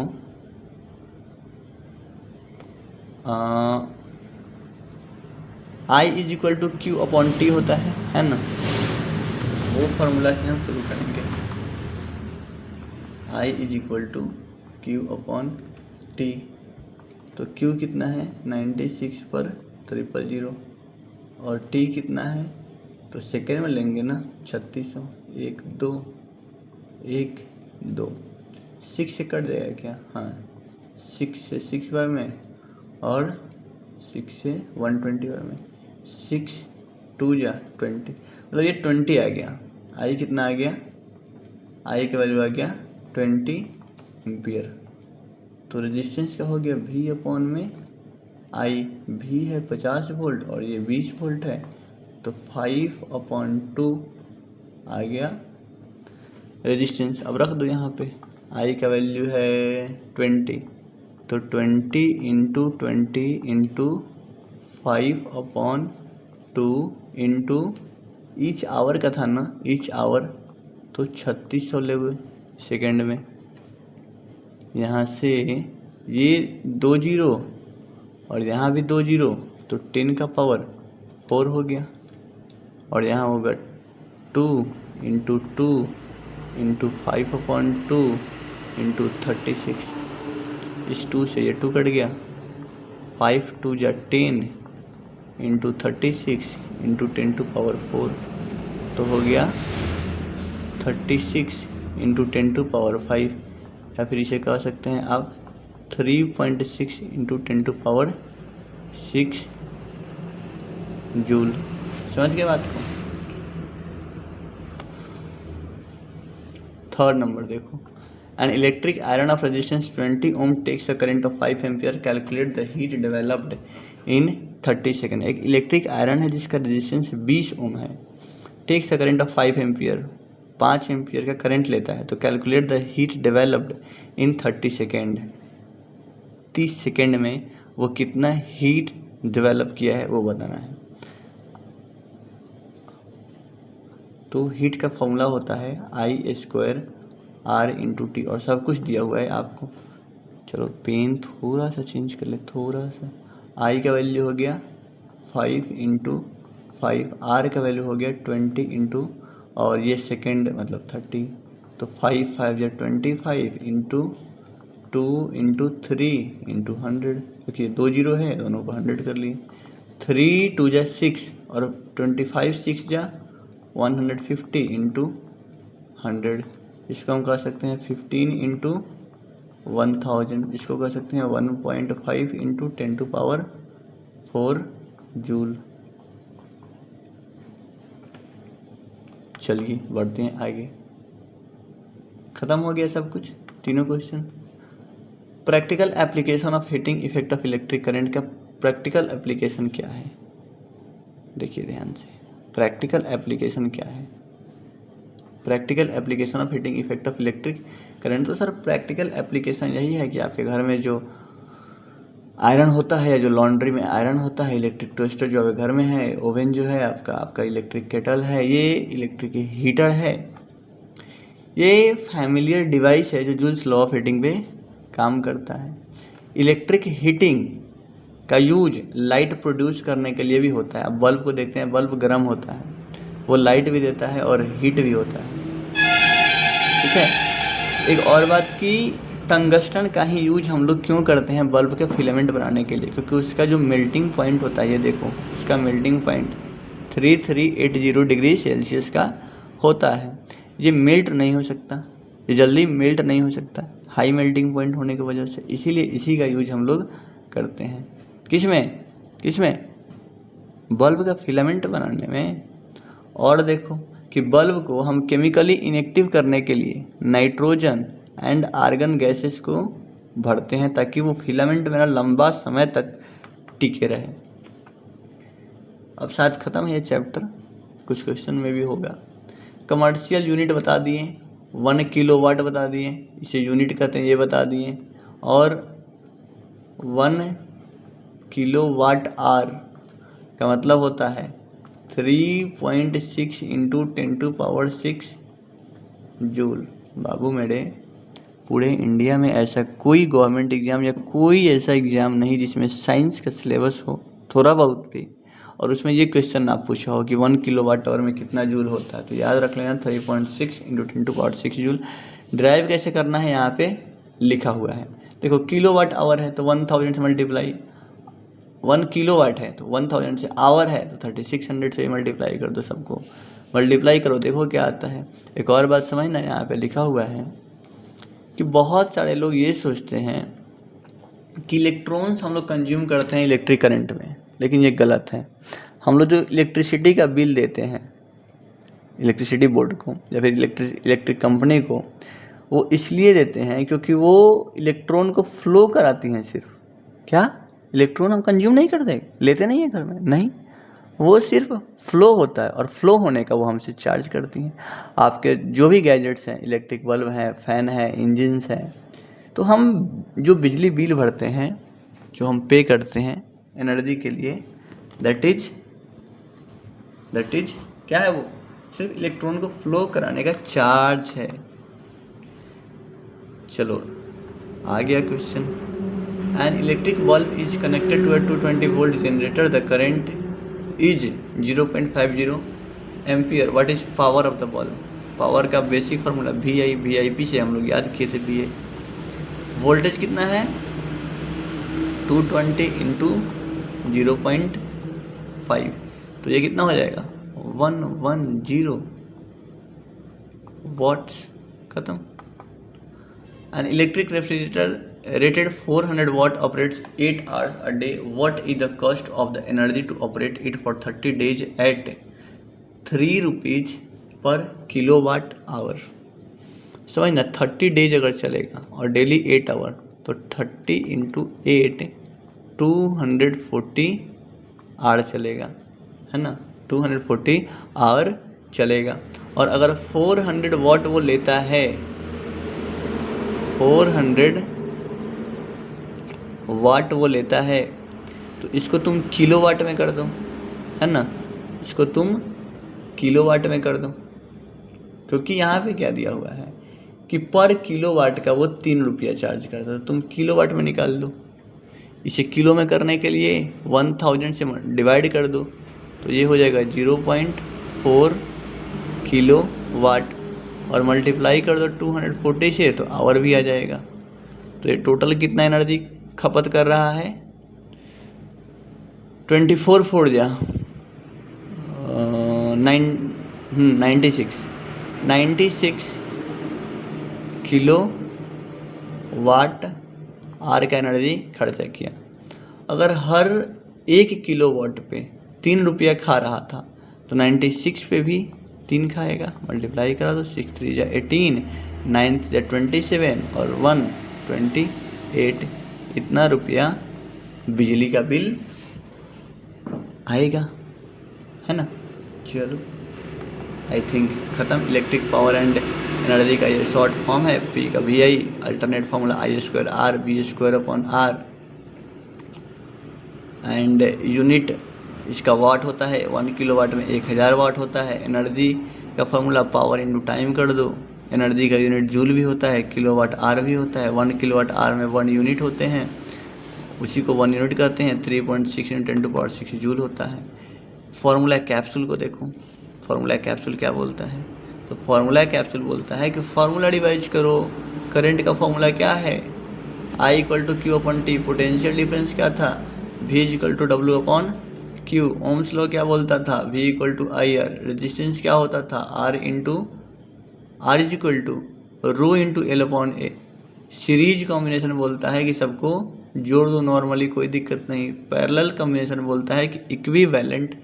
I is equal to Q/T होता है ना। वो फार्मूला से हम शुरू करेंगे। I is equal to Q/T। तो Q कितना है 96/000, और T कितना है, तो सेकेंड में लेंगे ना 3600। 1 2 6 से कट जाएगा क्या, हाँ 6 से 6 बार में, और 6 से 120 बार में, 6 2 जा 20, मतलब ये 20 आ गया। I कितना आ गया, I का वैल्यू आ गया 20 एम्पियर। तो रेजिस्टेंस क्या हो गया, V/में I। V है 50 वोल्ट और ये 20 वोल्ट है, तो 5/2 आ गया रेजिस्टेंस। अब रख दो यहाँ पे, I का वैल्यू है 20, तो 20 इंटू 5/2 इंटू ईच आवर का था ना, ईच आवर, तो 3600 ले सेकेंड में। यहाँ से ये 2 जीरो और यहाँ भी 2 जीरो, तो 10 का पावर 4 हो गया, और यहाँ होगा 2 इंटू 5/2 इंटू 36। इस 2 से ये 2 कट गया, 5 2 जा 10 इंटू 36 इंटू 10⁴, तो हो गया 36 इंटू 10⁵, या फिर इसे कह सकते हैं आप 3.6 इंटू 10⁶ जूल। समझ गए बात को। थर्ड नंबर देखो, an electric iron of resistance 20 ohm takes a current of 5 ampere, calculate the heat developed in 30 second. एक इलेक्ट्रिक आयरन है जिसका रेजिस्टेंस 20 ओम है, takes a current of 5 ampere, 5 ampere का करंट लेता है, तो calculate the heat developed in 30 second. 30 second में वो कितना हीट डेवलप किया है वो बताना है। तो हीट का फॉर्मूला होता है I²R×T और सब कुछ दिया हुआ है आपको। चलो पेन थोड़ा सा चेंज कर ले, थोड़ा सा। I का वैल्यू हो गया 5×5, R का वैल्यू हो गया 20 और ये सेकेंड मतलब 30, तो 5 5 या 25 2 3 100, क्योंकि 2 0 है, दोनों को 100 कर लिए। 3 2 जा 6 और 25 6 जा 150 100। इसको हम कह सकते हैं 15 × 1000। इसको कह सकते हैं 1.5 × 10⁴ जूल। चलिए बढ़ते हैं आगे। ख़त्म हो गया सब कुछ, तीनों question. Practical application of heating effect of electric current का प्रैक्टिकल एप्लीकेशन क्या है? देखिए ध्यान से, प्रैक्टिकल एप्लीकेशन क्या है? Practical application of heating effect of electric current. तो सर प्रैक्टिकल एप्लीकेशन यही है कि आपके घर में जो आयरन होता है या जो लॉन्ड्री में आयरन होता है, इलेक्ट्रिक टोस्टर जो आपके घर में है, ओवन जो है आपका इलेक्ट्रिक केटल है, ये इलेक्ट्रिक हीटर है, ये फैमिलियर डिवाइस है जो जूल्स लॉ ऑफ हीटिंग पे काम करता है। इलेक्ट्रिक हीटिंग का यूज लाइट प्रोड्यूस करने के लिए भी होता है। अब बल्ब को देखते हैं, बल्ब गर्म होता है, वो लाइट भी देता है और हीट भी होता है, ठीक है। एक और बात कि टंगस्टन का ही यूज हम लोग क्यों करते हैं बल्ब के फिलामेंट बनाने के लिए, क्योंकि उसका जो मेल्टिंग पॉइंट होता है, ये देखो उसका मेल्टिंग पॉइंट 3380 डिग्री सेल्सियस का होता है। ये मेल्ट नहीं हो सकता, ये जल्दी मेल्ट नहीं हो सकता हाई मेल्टिंग पॉइंट होने की वजह से, इसीलिए इसी का यूज हम लोग करते हैं। किसमें? बल्ब का फिलामेंट बनाने में। और देखो कि बल्ब को हम केमिकली इनएक्टिव करने के लिए नाइट्रोजन एंड आर्गन गैसेस को भरते हैं ताकि वो फिलामेंट मेरा लंबा समय तक टिके रहे। अब शायद ख़त्म है ये चैप्टर, कुछ क्वेश्चन में भी होगा। कमर्शियल यूनिट बता दिए, 1 किलोवाट बता दिए, इसे यूनिट कहते हैं ये बता दिए, और 1 किलोवाट आवर का मतलब होता है 3.6 × 10⁶ जूल। बाबू मेरे, पूरे इंडिया में ऐसा कोई गवर्नमेंट एग्ज़ाम या कोई ऐसा एग्ज़ाम नहीं जिसमें साइंस का सिलेबस हो थोड़ा बहुत भी, और उसमें ये क्वेश्चन आप पूछा हो कि 1 किलोवाट आवर में कितना जूल होता है, तो याद रख लेना 3.6 × 10⁶ जूल। ड्राइव कैसे करना है यहाँ पे लिखा हुआ है। देखो किलोवाट आवर है तो 1000 से मल्टीप्लाई, 1 किलोवाट है तो 1000 से, आवर है तो 3600 से मल्टीप्लाई कर दो, सबको मल्टीप्लाई करो, देखो क्या आता है। एक और बात समझना, यहाँ पे लिखा हुआ है कि बहुत सारे लोग ये सोचते हैं कि इलेक्ट्रॉन्स हम लोग कंज्यूम करते हैं इलेक्ट्रिक करंट में, लेकिन ये गलत है। हम लोग जो इलेक्ट्रिसिटी का बिल देते हैं इलेक्ट्रिसिटी बोर्ड को या फिर इलेक्ट्रिक कंपनी को, वो इसलिए देते हैं क्योंकि वो इलेक्ट्रॉन को फ्लो कराती हैं सिर्फ। क्या इलेक्ट्रॉन हम कंज्यूम नहीं करते, लेते नहीं हैं घर में, नहीं, वो सिर्फ फ्लो होता है और फ्लो होने का वो हमसे चार्ज करती हैं। आपके जो भी गैजेट्स हैं, इलेक्ट्रिक बल्ब है, फ़ैन है, इंजन्स हैं, तो हम जो बिजली बिल भरते हैं, जो हम पे करते हैं एनर्जी के लिए, दैट इज क्या है, वो सिर्फ इलेक्ट्रॉन को फ्लो कराने का चार्ज है। चलो आ गया question. An electric bulb is connected to a 220 volt generator. The current is 0.50 ampere. What is power of the bulb? Power का बेसिक फार्मूला VIP से हम लोग याद किए थे VA। वोल्टेज कितना है 220 × 0.5, तो ये कितना हो जाएगा 110 वॉट्स। खत्म। An electric refrigerator rated 400 watt operates 8 hours a day. What is the cost of the energy to operate it for 30 days at 3 rupees per kilowatt hour? समझना, 30 डेज अगर चलेगा और डेली 8 आवर, तो 30 × 8 240 आवर चलेगा, है ना, 240 आवर चलेगा। और अगर 400 वाट वो लेता है, 400 वाट वो लेता है, तो इसको तुम किलोवाट में कर दो, है ना, इसको तुम किलोवाट में कर दो, क्योंकि यहाँ पे क्या दिया हुआ है कि पर किलोवाट का वो 3 रुपया चार्ज करता है, तो तुम किलोवाट में निकाल दो। इसे किलो में करने के लिए 1000 से डिवाइड कर दो, तो ये हो जाएगा 0.4 किलो वाट, और मल्टीप्लाई कर दो 240 से, तो आवर भी आ जाएगा। तो ये टोटल कितना एनर्जी खपत कर रहा है, 24 फोर जा 96 किलो वाट आर का एनर्जी खर्चा किया। अगर हर 1 किलो वाट पे 3 रुपया खा रहा था, तो 96 पे भी 3 खाएगा, मल्टीप्लाई करा दो, 6 3 जा 18, 9 जा 27 और 1 28, इतना रुपया बिजली का बिल आएगा, है ना। चलो, आई थिंक ख़त्म। इलेक्ट्रिक पावर एंड एनर्जी का ये शॉर्ट फॉर्म है, पी का V I, alternate formula I²R V²/R, and unit इसका वाट होता है, 1 किलोवाट में 1000 वाट होता है। एनर्जी का फार्मूला पावर इंटू टाइम कर दो, एनर्जी का यूनिट जूल भी होता है, किलोवाट आर भी होता है, 1 किलोवाट आर में 1 यूनिट होते हैं, उसी को 1 यूनिट कहते हैं, 3.6 × 10⁻6 जूल होता है। फार्मूला कैप्सूल को देखो, फार्मूला कैप्सूल क्या बोलता है, तो फार्मूला कैप्सूल बोलता है कि फार्मूला डिवाइज करो, करंट का फार्मूला क्या है, I=Q/T, पोटेंशियल डिफरेंस क्या था, V=W/Q, ओम्स लॉ क्या बोलता था, V=IR, रेजिस्टेंस क्या होता था, R = L/A, सीरीज कॉम्बिनेशन बोलता है कि सबको जोड़ दो नॉर्मली, कोई दिक्कत नहीं। पैरेलल कॉम्बिनेशन बोलता है कि इक्विवेलेंट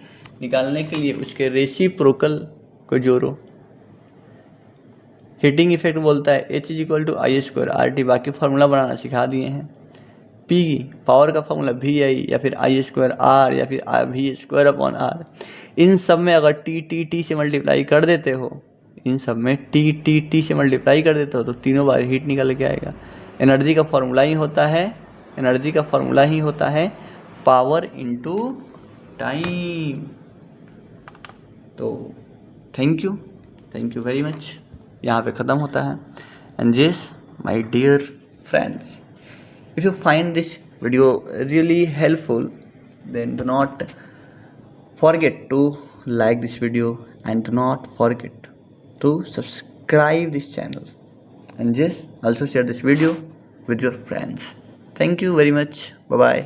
निकालने के लिए उसके रेसिप्रोकल को जोड़ो। हीटिंग इफेक्ट बोलता है H=I²RT, बाकी फार्मूला बनाना सिखा दिए हैं। P पावर का फार्मूला VI या फिर I²R या फिर V²/R, इन सब में अगर T से मल्टीप्लाई कर देते हो, इन सब में T से मल्टीप्लाई कर देते हो, तो तीनों बार हीट निकल के आएगा। एनर्जी का फार्मूला ही होता है पावर इंटू टाइम। तो थैंक यू वेरी मच, यहाँ पे ख़त्म होता है। And yes my dear friends, if you find this video really helpful, then do not forget to like this video and do not forget to subscribe this channel, and just also share this video with your friends. Thank you very much. Bye bye.